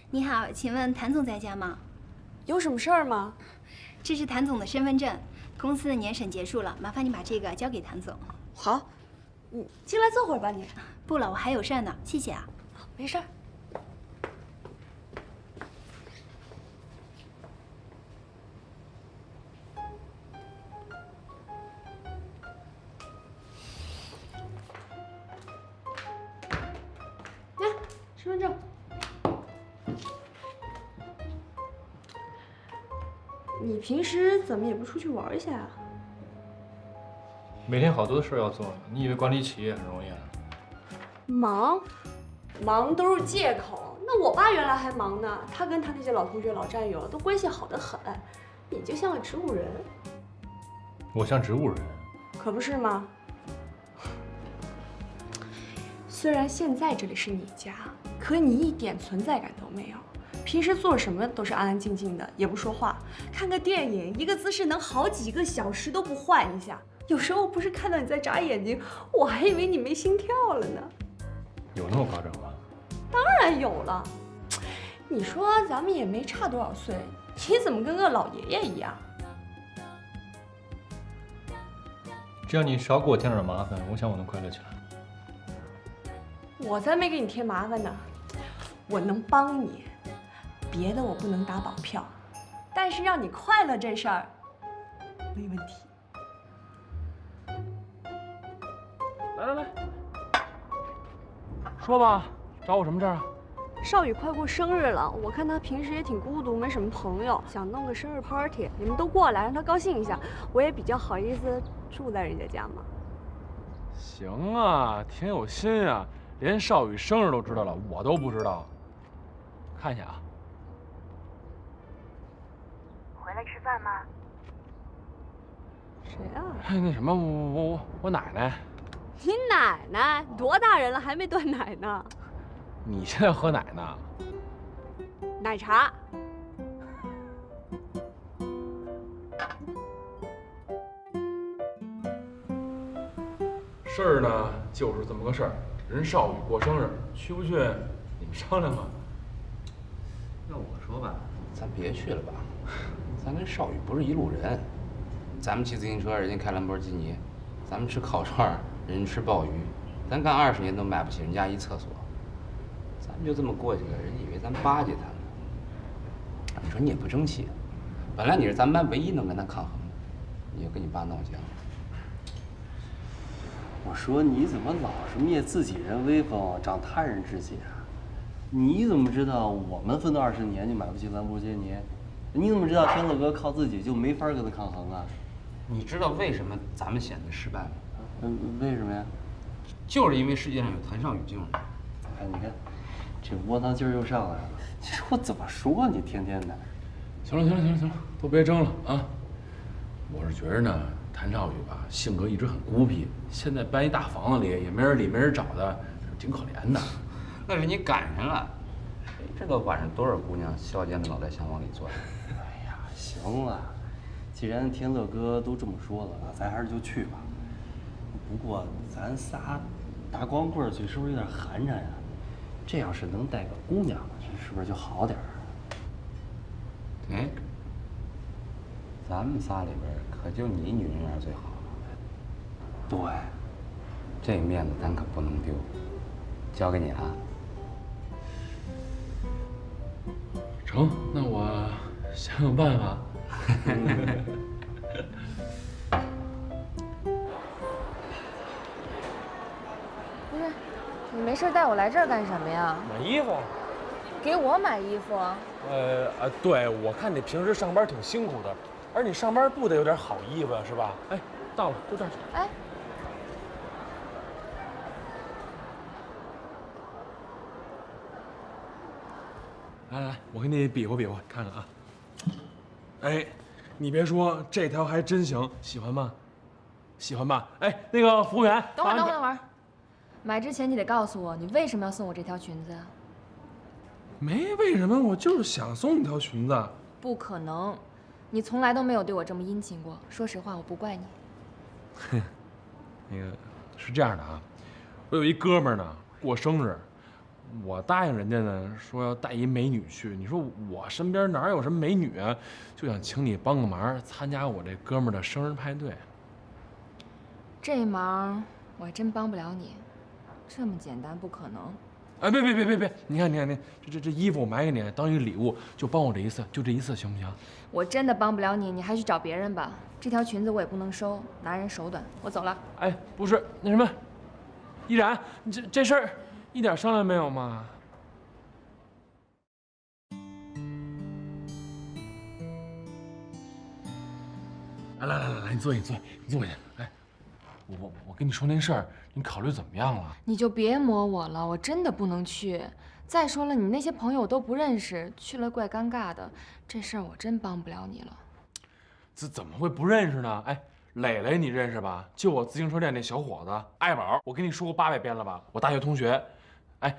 [SPEAKER 14] 你好，请问谭总在家吗？
[SPEAKER 1] 有什么事儿吗？
[SPEAKER 14] 这是谭总的身份证，公司的年审结束了，麻烦你把这个交给谭总。
[SPEAKER 1] 好，你进来坐会儿吧你。
[SPEAKER 14] 不了，我还有事儿呢，谢谢啊。
[SPEAKER 1] 没事儿。来，身份证。你平时怎么也不出去玩一下啊？
[SPEAKER 10] 每天好多事儿要做呢，你以为管理企业很容易啊？
[SPEAKER 1] 忙，忙都是借口。那我爸原来还忙呢，他跟他那些老同学、老战友都关系好得很。你就像个植物人。
[SPEAKER 10] 我像植物人？
[SPEAKER 1] 可不是吗？虽然现在这里是你家，可你一点存在感都没有。平时做什么都是安安静静的，也不说话。看个电影，一个姿势能好几个小时都不换一下。有时候不是看到你在眨眼睛，我还以为你没心跳了呢。
[SPEAKER 10] 有那么夸张吗？
[SPEAKER 1] 当然有了。你说咱们也没差多少岁，你怎么跟个老爷爷一样？
[SPEAKER 10] 只要你少给我添点麻烦，我想我能快乐起来。
[SPEAKER 1] 我才没给你添麻烦呢，我能帮你。别的我不能打保票，但是让你快乐这事儿没问题。
[SPEAKER 4] 来来来，说吧，找我什么事儿啊？
[SPEAKER 1] 少宇快过生日了，我看他平时也挺孤独，没什么朋友，想弄个生日 party， 你们都过来让他高兴一下，我也比较好意思住在人家家嘛。
[SPEAKER 4] 行啊，挺有心啊，连少宇生日都知道了，我都不知道。看一下啊。
[SPEAKER 15] 回来吃饭吗？
[SPEAKER 1] 谁啊？
[SPEAKER 4] 那什么，我奶奶。
[SPEAKER 1] 你奶奶多大人了还没断奶呢？
[SPEAKER 4] 你现在喝奶呢？
[SPEAKER 1] 奶茶。
[SPEAKER 4] 事儿呢就是这么个事儿，人少宇过生日，去不去你们商量吧。
[SPEAKER 11] 要我说吧，咱别去了吧。咱跟少宇不是一路人，咱们骑自行车，人家开兰博基尼；咱们吃烤串，人家吃鲍鱼。咱干20年都买不起人家一厕所，咱们就这么过去了，人以为咱巴结他呢。你说你也不争气，本来你是咱们班唯一能跟他抗衡的，你就跟你爸闹僵。
[SPEAKER 13] 我说你怎么老是灭自己人威风，长他人志气啊？你怎么知道我们奋斗20年就买不起兰博基尼？你怎么知道天乐哥靠自己就没法跟他抗衡啊？
[SPEAKER 11] 你知道为什么咱们显得失败吗？
[SPEAKER 13] 为什么呀？
[SPEAKER 11] 就是因为世界上有谭少宇这种人。
[SPEAKER 13] 哎，你看，这窝囊劲儿又上来了。你说我怎么说你天天的？
[SPEAKER 4] 行了，都别争了啊！我是觉着呢，谭少宇吧，性格一直很孤僻，现在搬一大房子里，也没人理没人找的，挺可怜的。
[SPEAKER 11] 那是你赶上了，谁知道晚上多少姑娘削尖的脑袋想往里钻。
[SPEAKER 13] 哎呀，行了，既然天乐哥都这么说了，那咱还是就去吧。不过咱仨大光棍嘴是不是有点寒碜呀？这要是能带个姑娘，是不是就好点儿？
[SPEAKER 7] 哎，咱们仨里边可就你女人缘最好了。
[SPEAKER 13] 对，
[SPEAKER 7] 这面子咱可不能丢，交给你了。
[SPEAKER 4] 成，那我想想办法。
[SPEAKER 5] 不是，你没事带我来这儿干什么呀？
[SPEAKER 4] 买衣服。
[SPEAKER 5] 给我买衣服？
[SPEAKER 4] 对，我看你平时上班挺辛苦的，而你上班不得有点好衣服呀，是吧？哎，到了，就这儿。
[SPEAKER 5] 哎。
[SPEAKER 4] 来，我给你比划比划，看看啊。哎，你别说，这条还真行，喜欢吗？喜欢吧？哎，那个服务员，
[SPEAKER 5] 等会儿，买之前你得告诉我，你为什么要送我这条裙子啊？
[SPEAKER 4] 没为什么，我就是想送你条裙子。
[SPEAKER 5] 不可能，你从来都没有对我这么殷勤过。说实话，我不怪你。
[SPEAKER 4] 哼，那个是这样的啊，我有一哥们儿呢，过生日。我答应人家呢，说要带一美女去。你说我身边哪有什么美女啊？就想请你帮个忙，参加我这哥们儿的生日派对。
[SPEAKER 5] 这忙我还真帮不了你，这么简单不可能。
[SPEAKER 4] 哎，别！你看，这衣服我买给你当一个礼物，就帮我这一次，就这一次行不行？
[SPEAKER 5] 我真的帮不了你，你还去找别人吧。这条裙子我也不能收，拿人手短。我走了。
[SPEAKER 4] 哎，不是那什么，依然，你这事儿。一点商量没有吗？来，你坐下。哎，我跟你说那事儿，你考虑怎么样了？
[SPEAKER 5] 你就别磨我了，我真的不能去。再说了，你那些朋友我都不认识，去了怪尴尬的。这事儿我真帮不了你了。
[SPEAKER 4] 这怎么会不认识呢？哎，磊磊你认识吧？就我自行车店那小伙子爱宝，我跟你说过800遍了吧？我大学同学。哎。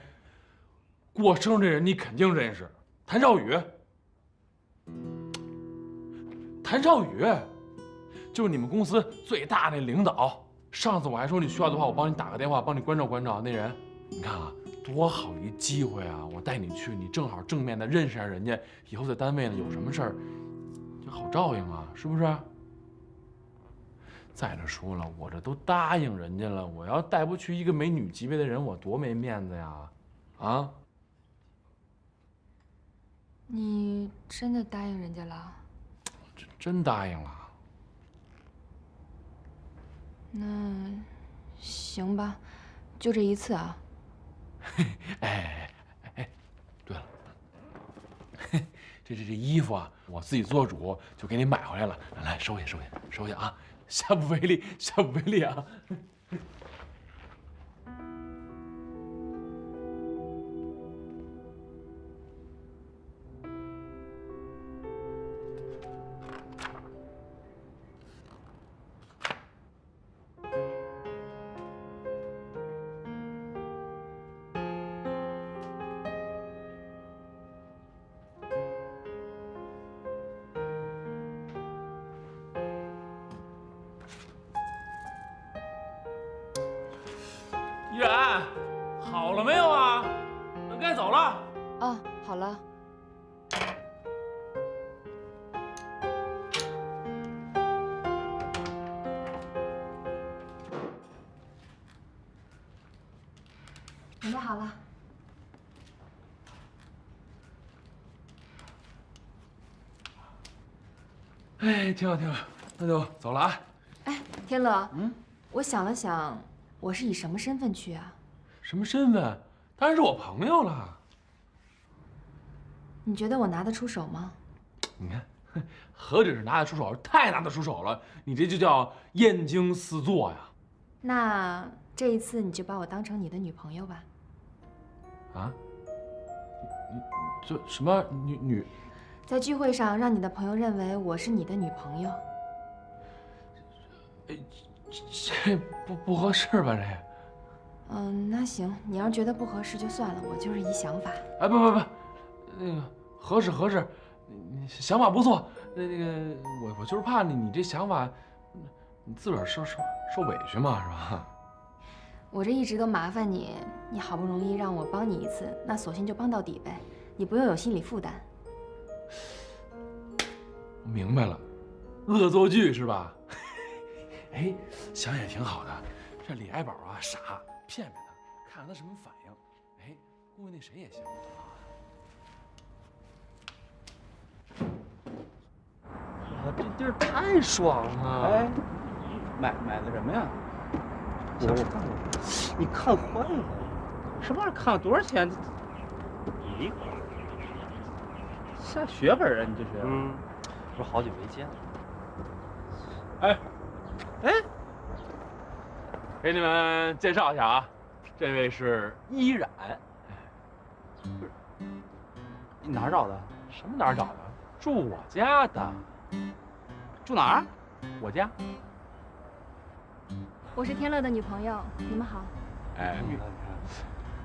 [SPEAKER 4] 过生日这人你肯定认识，谭少宇。谭少宇，就是你们公司最大那领导。上次我还说你需要的话，我帮你打个电话，帮你关照关照那人。你看啊，多好一机会啊！我带你去，你正好正面的认识下人家，以后在单位呢有什么事儿就好照应啊，是不是？再者说了，我这都答应人家了，我要带不去一个美女级别的人，我多没面子呀！啊？
[SPEAKER 5] 你真的答应人家了？
[SPEAKER 4] 真答应了。
[SPEAKER 5] 那行吧，就这一次啊。
[SPEAKER 4] 哎，对了，这衣服啊，我自己做主，就给你买回来了。来，收下啊！下不为例啊！依然，好了没有啊？那该走了。
[SPEAKER 5] 哦，好了。准备好了。
[SPEAKER 4] 哎，挺好，那就走了啊。
[SPEAKER 5] 哎，天乐，我想了想。我是以什么身份去啊？
[SPEAKER 4] 什么身份？当然是我朋友了。
[SPEAKER 5] 你觉得我拿得出手吗？
[SPEAKER 4] 你看，何止是拿得出手，太拿得出手了！你这就叫燕京四座呀。
[SPEAKER 5] 那这一次你就把我当成你的女朋友吧。
[SPEAKER 4] 啊？这什么女？
[SPEAKER 5] 在聚会上让你的朋友认为我是你的女朋友。
[SPEAKER 4] 这不合适吧？这。
[SPEAKER 5] 那行，你要觉得不合适就算了，我就是一想法。
[SPEAKER 4] 哎，不，那个合适，你想法不错。那个我就是怕你这想法你自个儿受委屈嘛，是吧？
[SPEAKER 5] 我这一直都麻烦你，你好不容易让我帮你一次，那索性就帮到底呗，你不用有心理负担。
[SPEAKER 4] 我明白了，恶作剧是吧？哎，想想也挺好的。这李爱宝啊，傻，骗骗他，看看他什么反应。哎，估计那谁也行。
[SPEAKER 13] 啊，这地儿太爽了！
[SPEAKER 6] 哎，买的什么呀？
[SPEAKER 13] 想看看，你看坏了。
[SPEAKER 6] 什么玩意儿？看了多少钱？咦，下血本啊？你这是？
[SPEAKER 13] 嗯，不是好久没见了。
[SPEAKER 4] 哎，给你们介绍一下啊，这位是依然。
[SPEAKER 6] 你哪儿找的？
[SPEAKER 4] 什么哪儿找的？住我家的。
[SPEAKER 6] 住哪儿？
[SPEAKER 4] 我家。
[SPEAKER 14] 我是天乐的女朋友，你们好。
[SPEAKER 4] 哎，
[SPEAKER 6] 你看，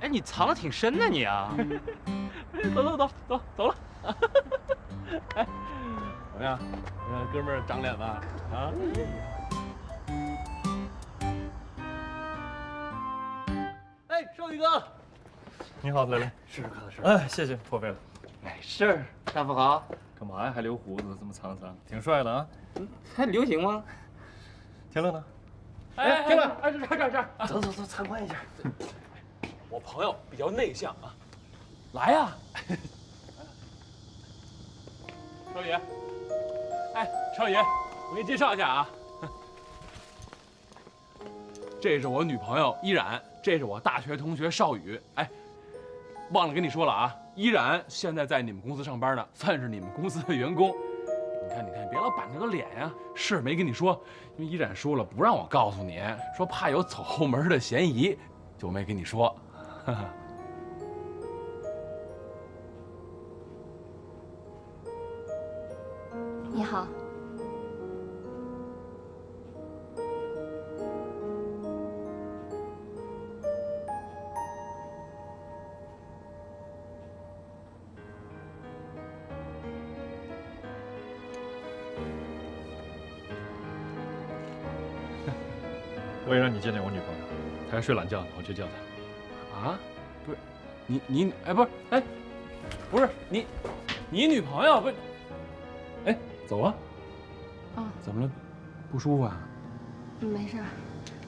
[SPEAKER 6] 哎，你藏得挺深呢你啊！
[SPEAKER 4] 走了。哎，怎么样？哥们儿长脸吧？啊？
[SPEAKER 13] 哎，少宇哥，
[SPEAKER 10] 你好，雷雷。
[SPEAKER 13] 试试看，试试。
[SPEAKER 10] 哎，谢谢，破费了。
[SPEAKER 6] 没事儿，大富豪。
[SPEAKER 10] 干嘛呀？还留胡子，这么沧桑，挺帅的啊。
[SPEAKER 6] 还流行吗？
[SPEAKER 10] 天乐呢？
[SPEAKER 4] 哎，天乐，哎，这，
[SPEAKER 13] 走，参观一下。
[SPEAKER 4] 我朋友比较内向啊，来呀。少宇，哎，少宇，我给你介绍一下啊，这是我女朋友依然，这是我大学同学邵宇。哎，忘了跟你说了啊，依然现在在你们公司上班呢，算是你们公司的员工。你看，别老板着个脸呀。是没跟你说，因为依然说了不让我告诉你，说怕有走后门的嫌疑，就没跟你说。
[SPEAKER 14] 你好。
[SPEAKER 10] 我也让你见见我女朋友，她还睡懒觉呢，我去叫她。
[SPEAKER 4] 啊？不是，你哎，不是，哎，不是你女朋友不是？哎，走啊！
[SPEAKER 5] 啊？
[SPEAKER 4] 怎么了？不舒服啊？
[SPEAKER 5] 没事，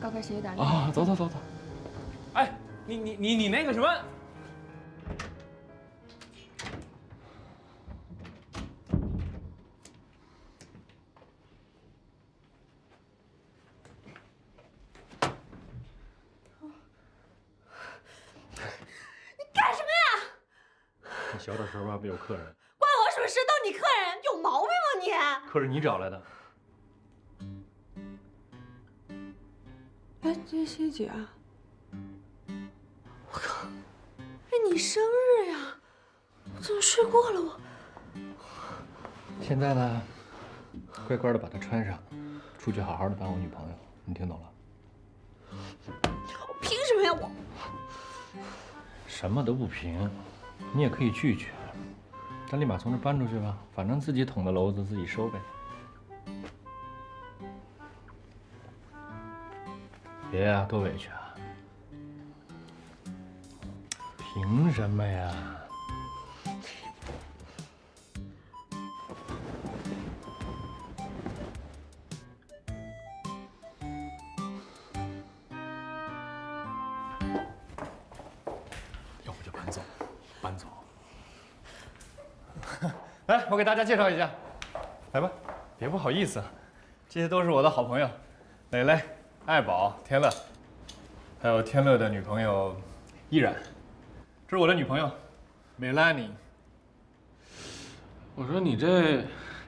[SPEAKER 5] 高跟鞋有点累。
[SPEAKER 4] 啊，走。哎，你那个什么？
[SPEAKER 10] 你小点声吧，别有客人。
[SPEAKER 1] 关我什么事？都你客人，有毛病吗你？
[SPEAKER 10] 客人你找来的。
[SPEAKER 1] 哎，这是谢姐啊！我靠，哎，你生日呀？我怎么睡过了我？
[SPEAKER 10] 现在呢，乖乖的把它穿上，出去好好的当我女朋友，你听懂了？
[SPEAKER 1] 我凭什么呀？我
[SPEAKER 10] 什么都不凭，你也可以拒绝，但立马从这搬出去吧，反正自己捅的娄子自己收呗。别呀，多委屈啊！凭什么呀？
[SPEAKER 4] 要不就搬走。
[SPEAKER 10] 来，我给大家介绍一下，来吧，别不好意思，这些都是我的好朋友，蕾蕾、爱宝、天乐，还有天乐的女朋友依然，这是我的女朋友梅拉尼。
[SPEAKER 4] 我说你这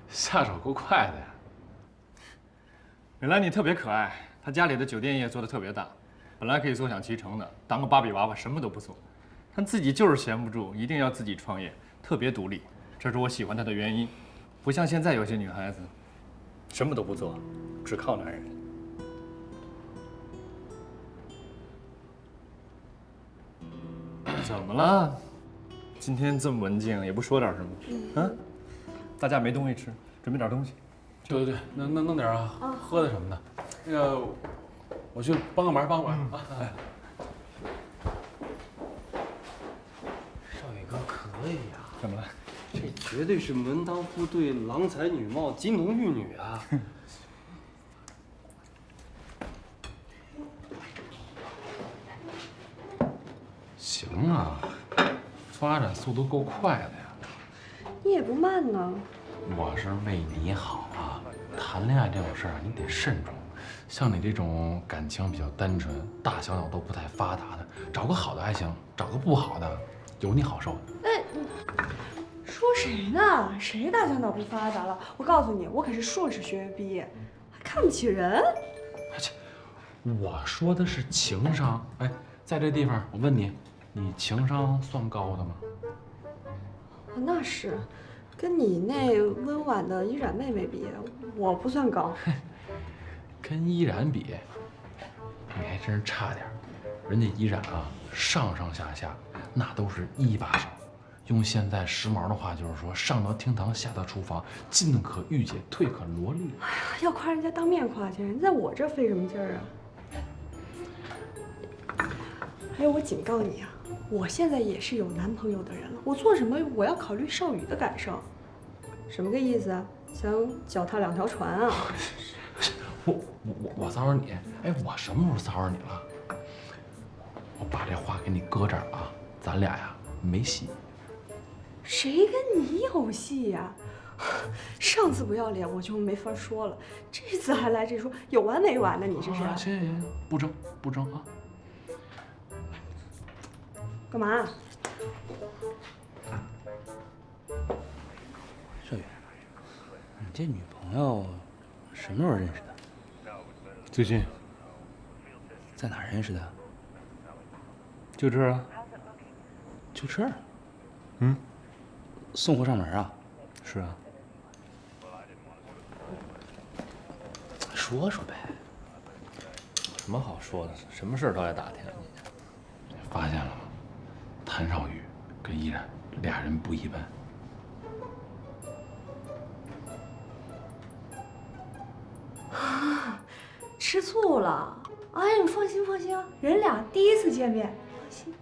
[SPEAKER 4] 下手够快的呀。
[SPEAKER 10] 梅拉尼特别可爱，她家里的酒店业做得特别大，本来可以坐享其成的，当个芭比娃娃什么都不做，但自己就是闲不住，一定要自己创业，特别独立，这是我喜欢她的原因。不像现在有些女孩子，什么都不做，只靠男人。怎么了？今天这么文静，也不说点什么？啊？大家没东西吃，准备点东西。
[SPEAKER 4] 对，弄点喝的什么的。那个，我去帮个忙，帮个忙啊！哎，
[SPEAKER 13] 少宇哥可以呀！
[SPEAKER 10] 怎么了？
[SPEAKER 13] 这绝对是门当户对、郎才女貌、金童玉女啊！
[SPEAKER 4] 行啊，发展速度够快的呀。
[SPEAKER 1] 你也不慢呢。
[SPEAKER 4] 我是为你好啊，谈恋爱这种事儿你得慎重。像你这种感情比较单纯、大小脑都不太发达的，找个好的还行，找个不好的，有你好受的。
[SPEAKER 1] 哎，说谁呢？谁大小脑不发达了？我告诉你，我可是硕士学位毕业，还看不起人。
[SPEAKER 4] 我说的是情商。哎，在这地方，我问你，你情商算高的吗？
[SPEAKER 1] 那是，跟你那温婉的依然妹妹比，我不算高。
[SPEAKER 4] 跟依然比，你还真是差点儿。人家依然啊，上上下下那都是一把手。用现在时髦的话就是说，上到厅堂，下到厨房，进可御姐，退可萝莉。
[SPEAKER 1] 哎呀，要夸人家当面夸去，人在我这费什么劲儿啊？还有，我警告你啊，我现在也是有男朋友的人了，我做什么我要考虑少宇的感受。什么个意思啊？想脚踏两条船啊？
[SPEAKER 4] 我骚扰你？哎，我什么时候骚扰你了？我把这话给你搁这儿啊，咱俩呀没戏。
[SPEAKER 1] 谁跟你有戏呀？上次不要脸我就没法说了，这次还来这出，有完没完呢？你这是？
[SPEAKER 4] 行行行，不争不争啊！
[SPEAKER 1] 干嘛？
[SPEAKER 11] 少宇，你这女朋友什么时候认识的？
[SPEAKER 10] 最近。
[SPEAKER 11] 在哪儿认识的？
[SPEAKER 10] 就这儿啊。
[SPEAKER 11] 就这儿？
[SPEAKER 10] 嗯。
[SPEAKER 11] 送货上门啊？
[SPEAKER 10] 是啊。
[SPEAKER 11] 说说呗。
[SPEAKER 10] 有什么好说的？什么事儿都爱打听你。
[SPEAKER 4] 发现了吗？谭少宇跟依然俩人不一般。
[SPEAKER 1] 吃醋了？哎，你放心放心啊，人俩第一次见面，放心。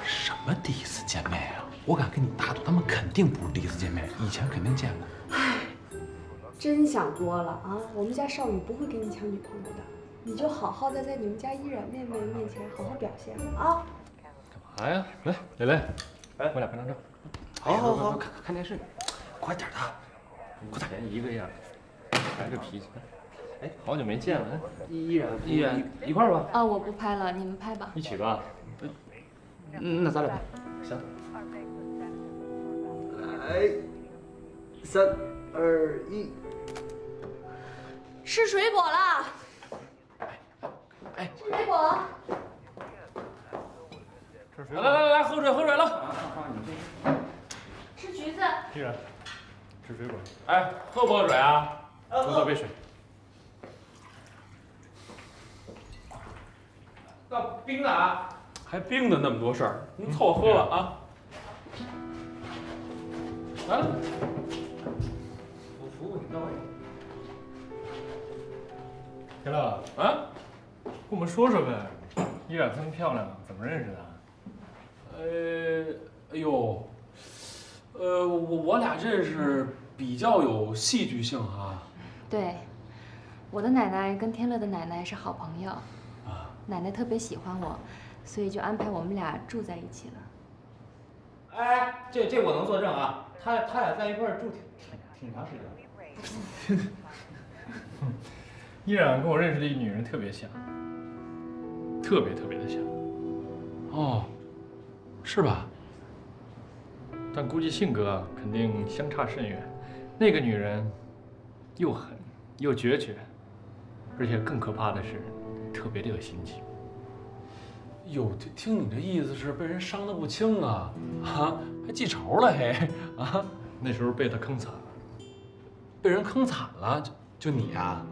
[SPEAKER 4] 什么第一次见面呀？我敢跟你打赌，他们肯定不是第一次见面，以前肯定见过。
[SPEAKER 1] 哎，真想多了啊！我们家少宇不会跟你抢女朋友的，你就好好的在你们家依然妹妹面前好好表现啊！
[SPEAKER 10] 干嘛呀？来，蕾蕾，哎，我俩拍张照。
[SPEAKER 7] 好，看电视，快点的，
[SPEAKER 10] 快点，一个样，还这脾气。哎，好久没见了，
[SPEAKER 7] 依然一块儿吧。
[SPEAKER 5] 啊，我不拍了，你们拍吧。
[SPEAKER 10] 一起吧。
[SPEAKER 7] 那咱俩拍。
[SPEAKER 10] 行。
[SPEAKER 7] 来，3、2、1。
[SPEAKER 1] 吃水果了。
[SPEAKER 7] 哎，
[SPEAKER 1] 吃水果。
[SPEAKER 4] 来，喝水了。
[SPEAKER 1] 吃橘子。
[SPEAKER 10] 依然，吃水果。
[SPEAKER 4] 哎，喝不喝水啊？
[SPEAKER 10] 多倒杯水。
[SPEAKER 4] 那冰的啊？还冰的那么多事儿，你凑合喝吧啊。来了，
[SPEAKER 7] 我服务你到位。
[SPEAKER 10] 天乐
[SPEAKER 4] 啊，
[SPEAKER 10] 跟我们说说呗，依然这么漂亮，怎么认识的？
[SPEAKER 4] 哎呦，我俩认识比较有戏剧性哈。
[SPEAKER 5] 对，我的奶奶跟天乐的奶奶是好朋友，奶奶特别喜欢我，所以就安排我们俩住在一起了。
[SPEAKER 6] 哎，这我能作证啊，他俩在一块儿住挺长时间。
[SPEAKER 10] 依然跟我认识的一女人特别像，特别的像。
[SPEAKER 4] 哦，是吧？
[SPEAKER 10] 但估计性格肯定相差甚远。那个女人又狠又决绝，而且更可怕的是，特别的有心机。
[SPEAKER 4] 哟，听你这意思是被人伤得不轻啊？啊，还记仇了嘿？啊，
[SPEAKER 10] 那时候被他坑惨了。
[SPEAKER 4] 被人坑惨了？就你啊？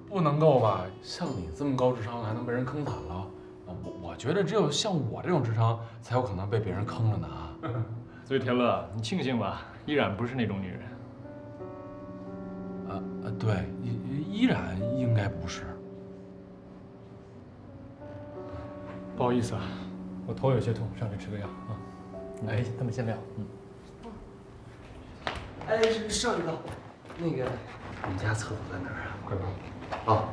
[SPEAKER 4] 不能够吧？像你这么高智商还能被人坑惨了？我觉得只有像我这种智商才有可能被别人坑了呢啊！
[SPEAKER 10] 所以天乐，你庆幸吧，依然不是那种女人。
[SPEAKER 4] 对，依然应该不是。
[SPEAKER 10] 不好意思啊，我头有些痛，上去吃个药啊。哎，他们先聊。
[SPEAKER 13] 哎，少宇哥，那个我们家厕所在哪儿啊？快帮我。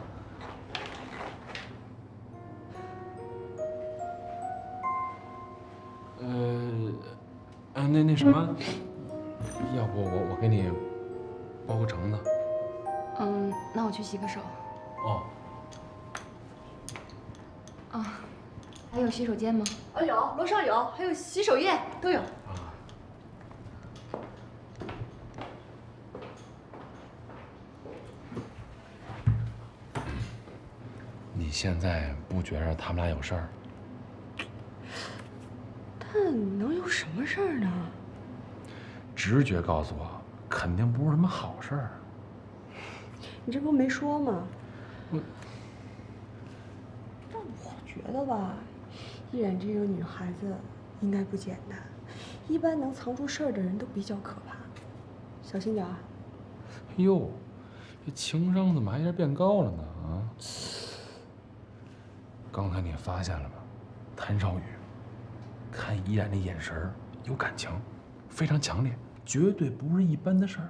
[SPEAKER 4] 那什么，要不我给你包个橙子。
[SPEAKER 5] 那我去洗个手。
[SPEAKER 4] 哦。
[SPEAKER 5] 啊，还有洗手间吗？
[SPEAKER 1] 有，楼上有，还有洗手液都有。
[SPEAKER 4] 你现在不觉着他们俩有事儿？
[SPEAKER 1] 但能有什么事儿呢？
[SPEAKER 4] 直觉告诉我，肯定不是什么好事儿。
[SPEAKER 1] 你这不没说吗？但我觉得吧，依然这种女孩子应该不简单，一般能藏住事儿的人都比较可怕，小心点儿。
[SPEAKER 4] 哟，这情商怎么还有点变高了呢？啊！刚才你发现了吗？谭少宇看依然的眼神儿有感情，非常强烈，绝对不是一般的事儿。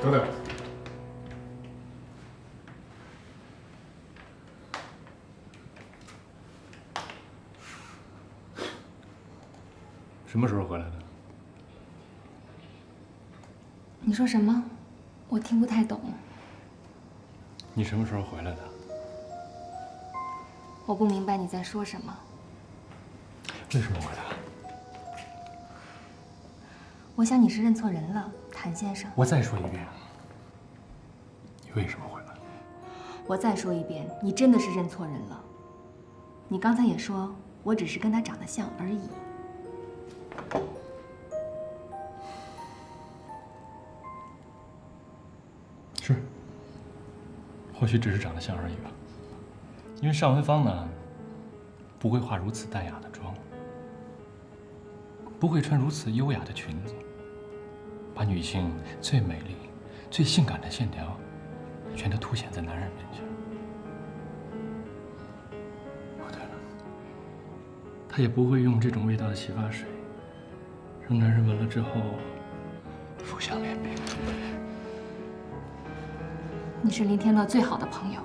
[SPEAKER 10] 等等，什么时候回来的？
[SPEAKER 5] 你说什么？我听不太懂。
[SPEAKER 10] 你什么时候回来的？
[SPEAKER 5] 我不明白你在说什么。
[SPEAKER 10] 为什么回来？
[SPEAKER 5] 我想你是认错人了，谭先生。
[SPEAKER 10] 我再说一遍，你为什么回来？
[SPEAKER 5] 我再说一遍，你真的是认错人了。你刚才也说我只是跟他长得像而已。
[SPEAKER 10] 是，或许只是长得像而已吧。因为尚文芳呢，不会化如此淡雅的妆，不会穿如此优雅的裙子，把女性最美丽、最性感的线条，全都凸显在男人面前。哦，对了，她也不会用这种味道的洗发水，让男人闻了之后浮想联翩。
[SPEAKER 5] 你是林天乐最好的朋友，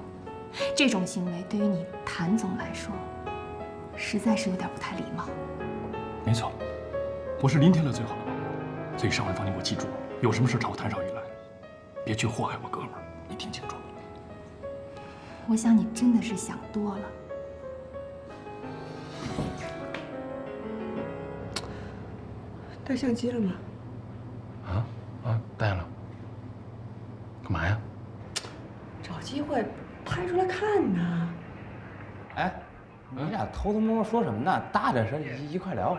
[SPEAKER 5] 这种行为对于你谭总来说，实在是有点不太礼貌。
[SPEAKER 10] 没错，我是林天乐最好的朋友，所以尚文芳，你给我记住，有什么事找我谭少宇来，别去祸害我哥们儿，你听清楚。
[SPEAKER 5] 我想你真的是想多了。
[SPEAKER 1] 带相机了吗？
[SPEAKER 4] 带了。干嘛呀？
[SPEAKER 1] 找机会拍出来看呢。
[SPEAKER 11] 哎，你俩偷偷摸摸说什么呢？大点声，一块聊。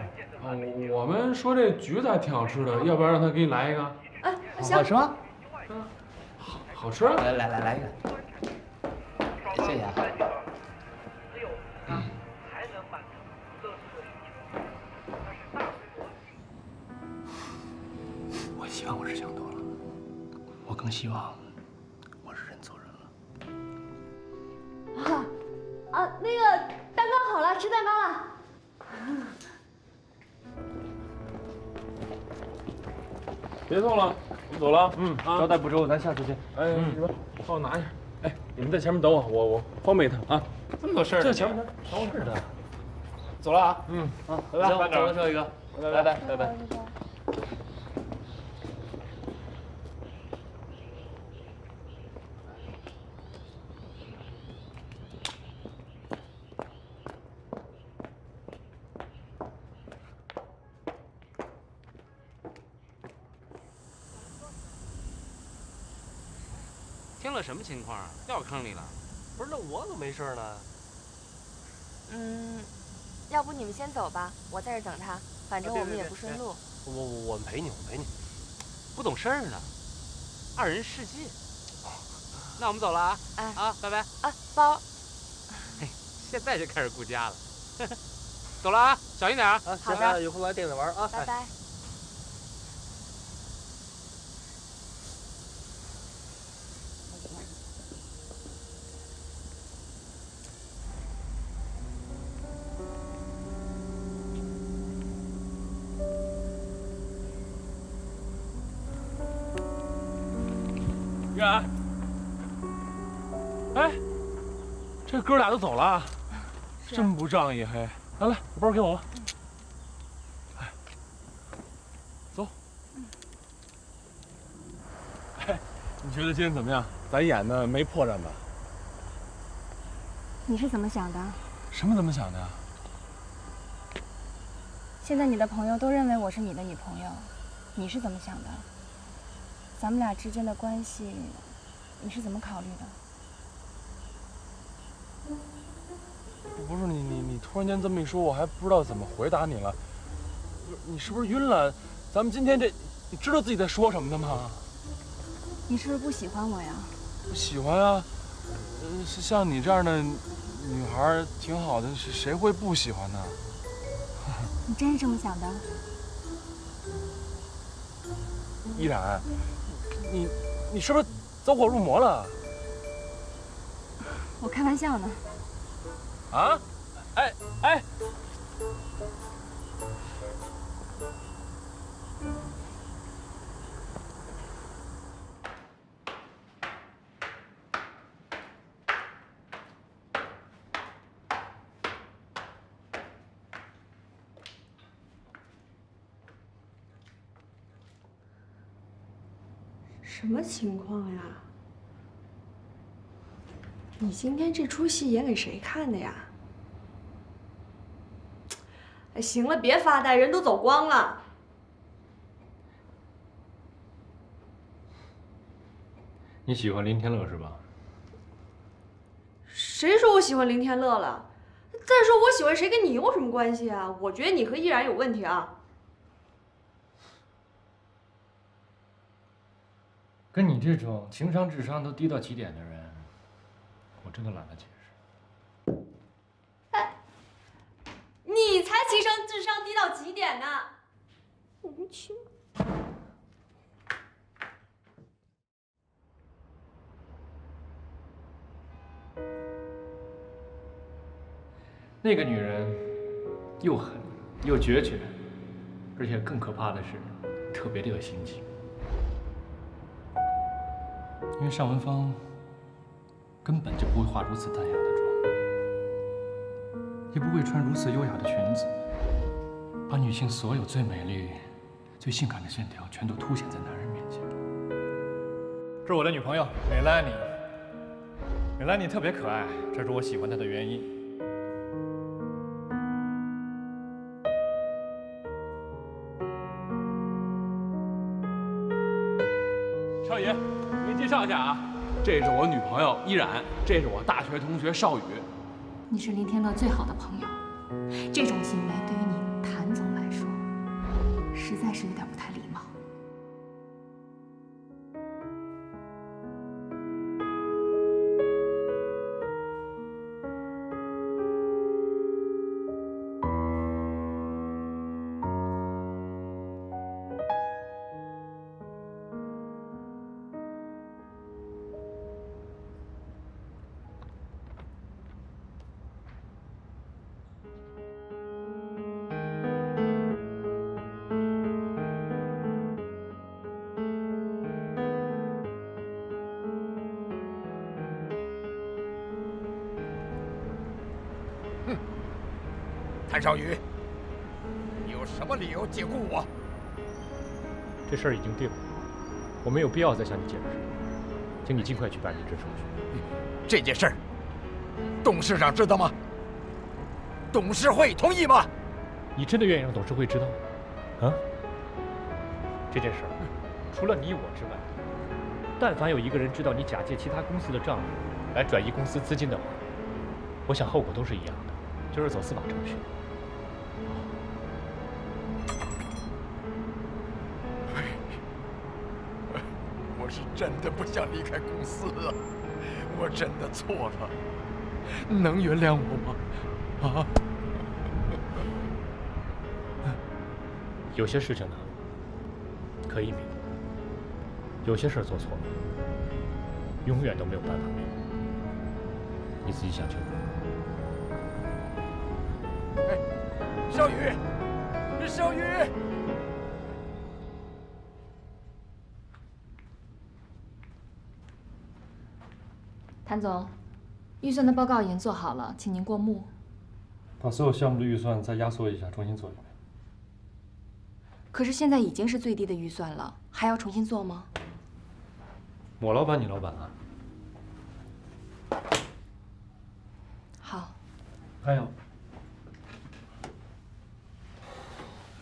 [SPEAKER 4] 我们说这橘子还挺好吃的，要不然让他给你来一个？
[SPEAKER 1] 哎，
[SPEAKER 11] 好吃吗？
[SPEAKER 4] 好吃。
[SPEAKER 11] 来一个，谢谢啊。
[SPEAKER 10] 我希望我是想多了，我更希望我是认错人了。
[SPEAKER 1] 啊，那个蛋糕好了，吃蛋糕了。
[SPEAKER 4] 别送了，我们走了。
[SPEAKER 13] 交代不周，咱下次见。
[SPEAKER 4] 哎，你们帮我拿一下。哎，你们在前面等我，我方便一趟啊。
[SPEAKER 6] 这么多事儿，
[SPEAKER 4] 这前面办公室的。
[SPEAKER 6] 走了啊。
[SPEAKER 4] 拜拜。
[SPEAKER 6] 行，走了，少一哥，拜拜拜拜。听了什么情况？掉坑里了？
[SPEAKER 13] 不是，那我怎么没事呢？
[SPEAKER 5] 要不你们先走吧，我在这等他，反正我们也不顺路。
[SPEAKER 13] 我们陪你，我们陪你。
[SPEAKER 6] 不懂事儿呢，二人世界。那我们走了啊！
[SPEAKER 5] 哎
[SPEAKER 6] 啊，拜拜
[SPEAKER 5] 啊，包。
[SPEAKER 6] 嘿，现在就开始顾家了。走了啊，小心点啊！
[SPEAKER 5] 好的，
[SPEAKER 13] 有空来店里玩啊！
[SPEAKER 5] 拜拜。
[SPEAKER 4] 玉然，哎，这哥俩都走了，真不仗义嘿！来，把包给我吧。哎，走。哎，你觉得今天怎么样？咱演的没破绽吧？
[SPEAKER 14] 你是怎么想的？
[SPEAKER 4] 什么怎么想的呀？
[SPEAKER 14] 现在你的朋友都认为我是你的女朋友，你是怎么想的？咱们俩之间的关系，你是怎么考虑的？
[SPEAKER 4] 不是你突然间这么一说，我还不知道怎么回答你了。你是不是晕了？咱们今天这，你知道自己在说什么的吗？
[SPEAKER 14] 你是不是不喜欢我呀？
[SPEAKER 4] 不喜欢啊，像你这样的女孩挺好的，谁会不喜欢呢？
[SPEAKER 14] 你真是这么想的？
[SPEAKER 4] 依然，你是不是走火入魔了？
[SPEAKER 14] 我开玩笑呢。
[SPEAKER 4] 啊？哎！
[SPEAKER 1] 什么情况呀？你今天这出戏演给谁看的呀？哎，行了，别发呆，人都走光了。
[SPEAKER 10] 你喜欢林天乐是吧？
[SPEAKER 1] 谁说我喜欢林天乐了？再说我喜欢谁跟你有什么关系啊？我觉得你和依然有问题啊。
[SPEAKER 10] 跟你这种情商智商都低到极点的人，我真的懒得解释。
[SPEAKER 1] 哎，你才情商智商低到极点呢！无情。
[SPEAKER 10] 那个女人又狠又决绝，而且更可怕的是，特别的有心机。因为尚文芳根本就不会化如此淡雅的妆，也不会穿如此优雅的裙子，把女性所有最美丽、最性感的线条全都凸显在男人面前。这是我的女朋友美兰妮，美兰妮特别可爱，这是我喜欢她的原因。
[SPEAKER 4] 少爷，给你介绍一下啊，这是我女朋友依然，这是我大学同学邵宇。
[SPEAKER 14] 你是林天乐最好的朋友，这种行为对于你谭总来说，实在是有点不太礼貌。
[SPEAKER 16] 谭少宇，你有什么理由解雇我？
[SPEAKER 10] 这事儿已经定了，我没有必要再向你解释，请你尽快去办离职手续。
[SPEAKER 16] 这件事儿，董事长知道吗？董事会同意吗？
[SPEAKER 10] 你真的愿意让董事会知道吗？啊？这件事儿，除了你我之外，但凡有一个人知道你假借其他公司的账目来转移公司资金的话，我想后果都是一样的，就是走司法程序。
[SPEAKER 16] 我是真的不想离开公司了，我真的错了，能原谅我吗？啊？
[SPEAKER 10] 有些事情呢，可以弥补；有些事儿做错了，永远都没有办法弥补。你自己想清楚。
[SPEAKER 16] 哎，少宇，少宇！
[SPEAKER 5] 谭总，预算的报告已经做好了，请您过目。
[SPEAKER 10] 把所有项目的预算再压缩一下，重新做一遍。
[SPEAKER 5] 可是现在已经是最低的预算了，还要重新做吗？
[SPEAKER 10] 我老板，你老板啊。
[SPEAKER 5] 好。
[SPEAKER 10] 还有，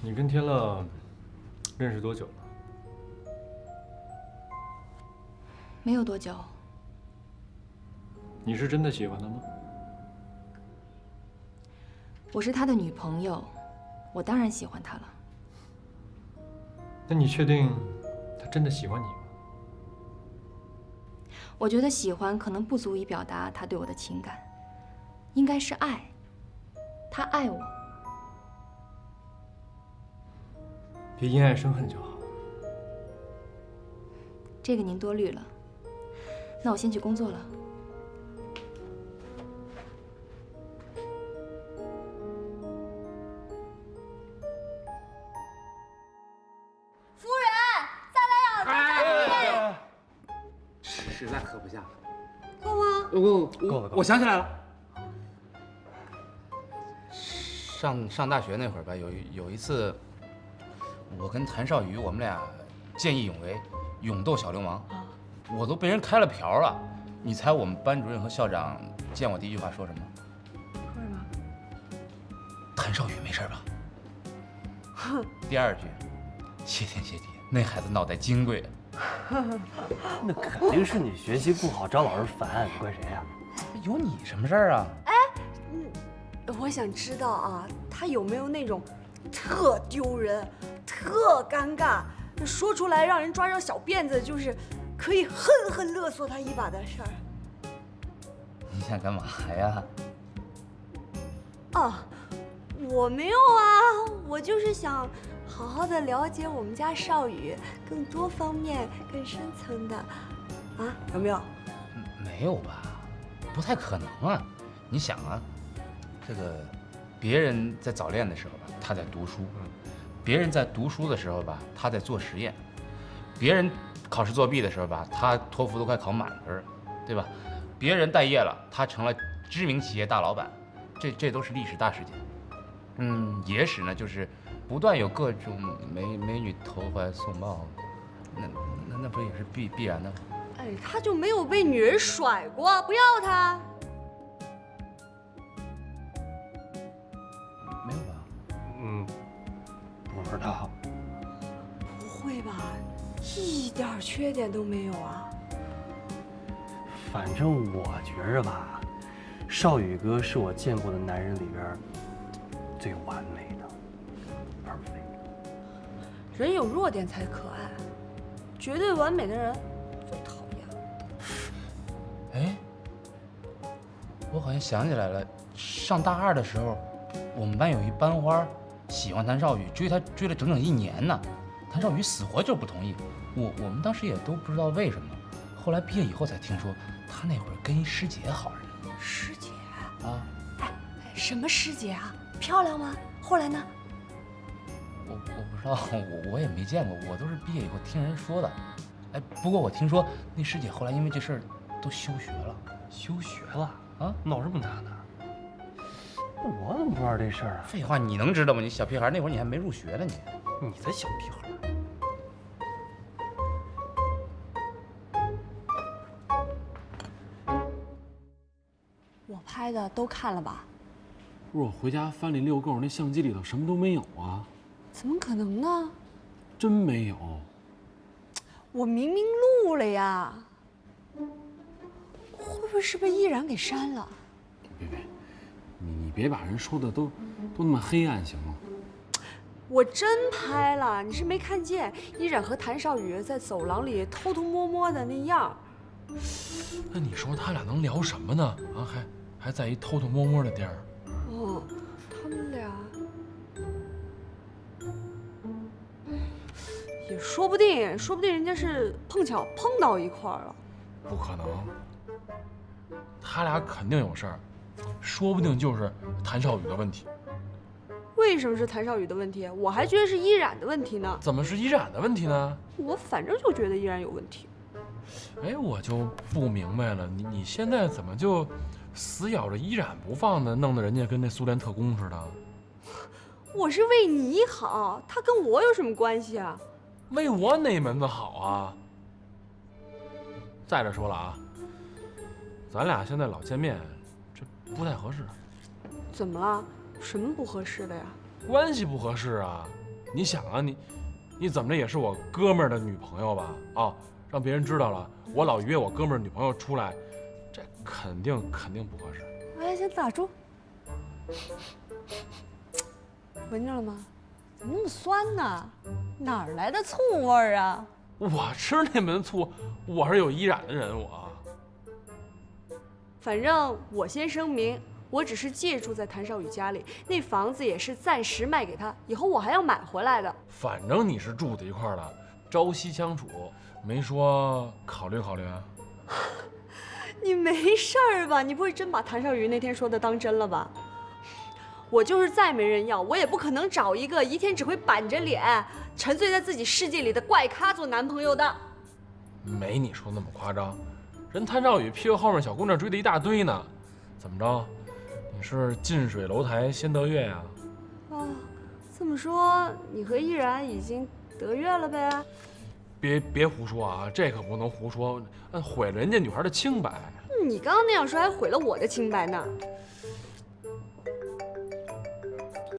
[SPEAKER 10] 你跟天乐认识多久了？
[SPEAKER 5] 没有多久。
[SPEAKER 10] 你是真的喜欢他吗？
[SPEAKER 5] 我是他的女朋友，我当然喜欢他了。
[SPEAKER 10] 那你确定他真的喜欢你吗？
[SPEAKER 5] 我觉得喜欢可能不足以表达他对我的情感，应该是爱。他爱我。
[SPEAKER 10] 别因爱生恨就好。
[SPEAKER 5] 这个您多虑了。那我先去工作了。
[SPEAKER 1] 服务员，再来2杯。
[SPEAKER 11] 实在喝不下了。
[SPEAKER 1] 够吗？
[SPEAKER 11] 够了。我想起来了。上大学那会儿吧，有一次，我跟谭少宇，我们俩见义勇为，勇斗小流氓，我都被人开了瓢了。你猜我们班主任和校长见我第一句话说什么？
[SPEAKER 1] 说什么？
[SPEAKER 11] 谭少宇没事吧？第二句，谢天谢地，那孩子脑袋金贵。
[SPEAKER 13] 那肯定是你学习不好，找老师烦，你怪谁呀？
[SPEAKER 11] 有你什么事儿啊？
[SPEAKER 1] 我想知道啊，他有没有那种特丢人、特尴尬，说出来让人抓着小辫子，就是可以狠狠勒索他一把的事儿？
[SPEAKER 11] 你想干嘛呀？
[SPEAKER 1] 啊，我没有啊，我就是想好好的了解我们家少宇更多方面、更深层的，啊，有没有？
[SPEAKER 11] 没有吧？不太可能啊！你想啊。这个，别人在早恋的时候吧，他在读书；别人在读书的时候吧，他在做实验；别人考试作弊的时候吧，他托福都快考满分，对吧？别人待业了，他成了知名企业大老板，这都是历史大事件。野史呢，就是不断有各种美女投怀送抱，那不也是必然的吗？
[SPEAKER 1] 哎，他就没有被女人甩过，不要他。
[SPEAKER 11] 没有吧？
[SPEAKER 13] 不知道。
[SPEAKER 1] 不会吧？一点缺点都没有啊？
[SPEAKER 13] 反正我觉着吧，少宇哥是我见过的男人里边最完美的，perfect。
[SPEAKER 1] 人有弱点才可爱，绝对完美的人最讨厌。
[SPEAKER 11] 哎，我好像想起来了，上大2的时候。我们班有一班花喜欢谭少宇，追他追了整整1年呢。谭少宇死活就不同意，我们当时也都不知道为什么。后来毕业以后才听说，他那会儿跟一师姐好着呢。
[SPEAKER 1] 师姐
[SPEAKER 11] 啊？
[SPEAKER 1] 哎，什么师姐啊？漂亮吗？后来呢？
[SPEAKER 11] 我不知道，我也没见过，我都是毕业以后听人说的。哎，不过我听说那师姐后来因为这事儿都休学了。
[SPEAKER 13] 休学了
[SPEAKER 11] 啊？
[SPEAKER 13] 闹这么大呢？
[SPEAKER 4] 我怎么不知道这事儿啊？
[SPEAKER 11] 废话，你能知道吗？你小屁孩那会儿你还没入学呢，
[SPEAKER 4] 你才小屁孩。
[SPEAKER 1] 我拍的都看了吧？
[SPEAKER 4] 不是我回家翻遛狗那相机里头什么都没有啊？
[SPEAKER 1] 怎么可能呢？
[SPEAKER 4] 真没有。
[SPEAKER 1] 我明明录了呀，会不会是被依然给删了？
[SPEAKER 4] 别，你别把人说的都那么黑暗行吗？
[SPEAKER 1] 我真拍了，你是没看见依然和谭少宇在走廊里偷偷摸摸的那样。
[SPEAKER 4] 那你说他俩能聊什么呢？啊，还在一偷偷摸摸的地儿。
[SPEAKER 1] 哦，他们俩也说不定人家是碰巧碰到一块儿了。
[SPEAKER 4] 不可能，他俩肯定有事儿，说不定就是谭少宇的问题。
[SPEAKER 1] 为什么是谭少宇的问题？我还觉得是依然的问题呢。
[SPEAKER 4] 怎么是依然的问题呢？
[SPEAKER 1] 我反正就觉得依然有问题。
[SPEAKER 4] 哎，我就不明白了，你现在怎么就死咬着依然不放呢？弄得人家跟那苏联特工似的。
[SPEAKER 1] 我是为你好，他跟我有什么关系啊？
[SPEAKER 4] 为我哪门子好啊？再者说了啊，咱俩现在老见面，这不太合适。
[SPEAKER 1] 怎么了？什么不合适的呀？
[SPEAKER 4] 关系不合适啊！你想啊，你怎么着也是我哥们儿的女朋友吧？啊，让别人知道了，我老约我哥们儿女朋友出来，这肯定不合适。
[SPEAKER 1] 哎，先打住。闻着了吗？怎么那么酸呢？哪儿来的醋味儿啊？
[SPEAKER 4] 我吃那门醋，我是有依然的人，我。
[SPEAKER 1] 反正我先声明，我只是借住在谭少宇家里，那房子也是暂时卖给他，以后我还要买回来的。
[SPEAKER 4] 反正你是住在一块儿的，朝夕相处，没说考虑考虑啊。
[SPEAKER 1] 你没事儿吧？你不会真把谭少宇那天说的当真了吧？我就是再没人要，我也不可能找一个一天只会板着脸、沉醉在自己世界里的怪咖做男朋友的。
[SPEAKER 4] 没你说那么夸张，人谭少宇屁股后面小姑娘追的一大堆呢，怎么着？你是近水楼台先得月呀？
[SPEAKER 1] 啊，这么说你和依然已经得月了呗？
[SPEAKER 4] 别胡说啊，这可不能胡说，毁了人家女孩的清白。
[SPEAKER 1] 你刚刚那样说还毁了我的清白呢。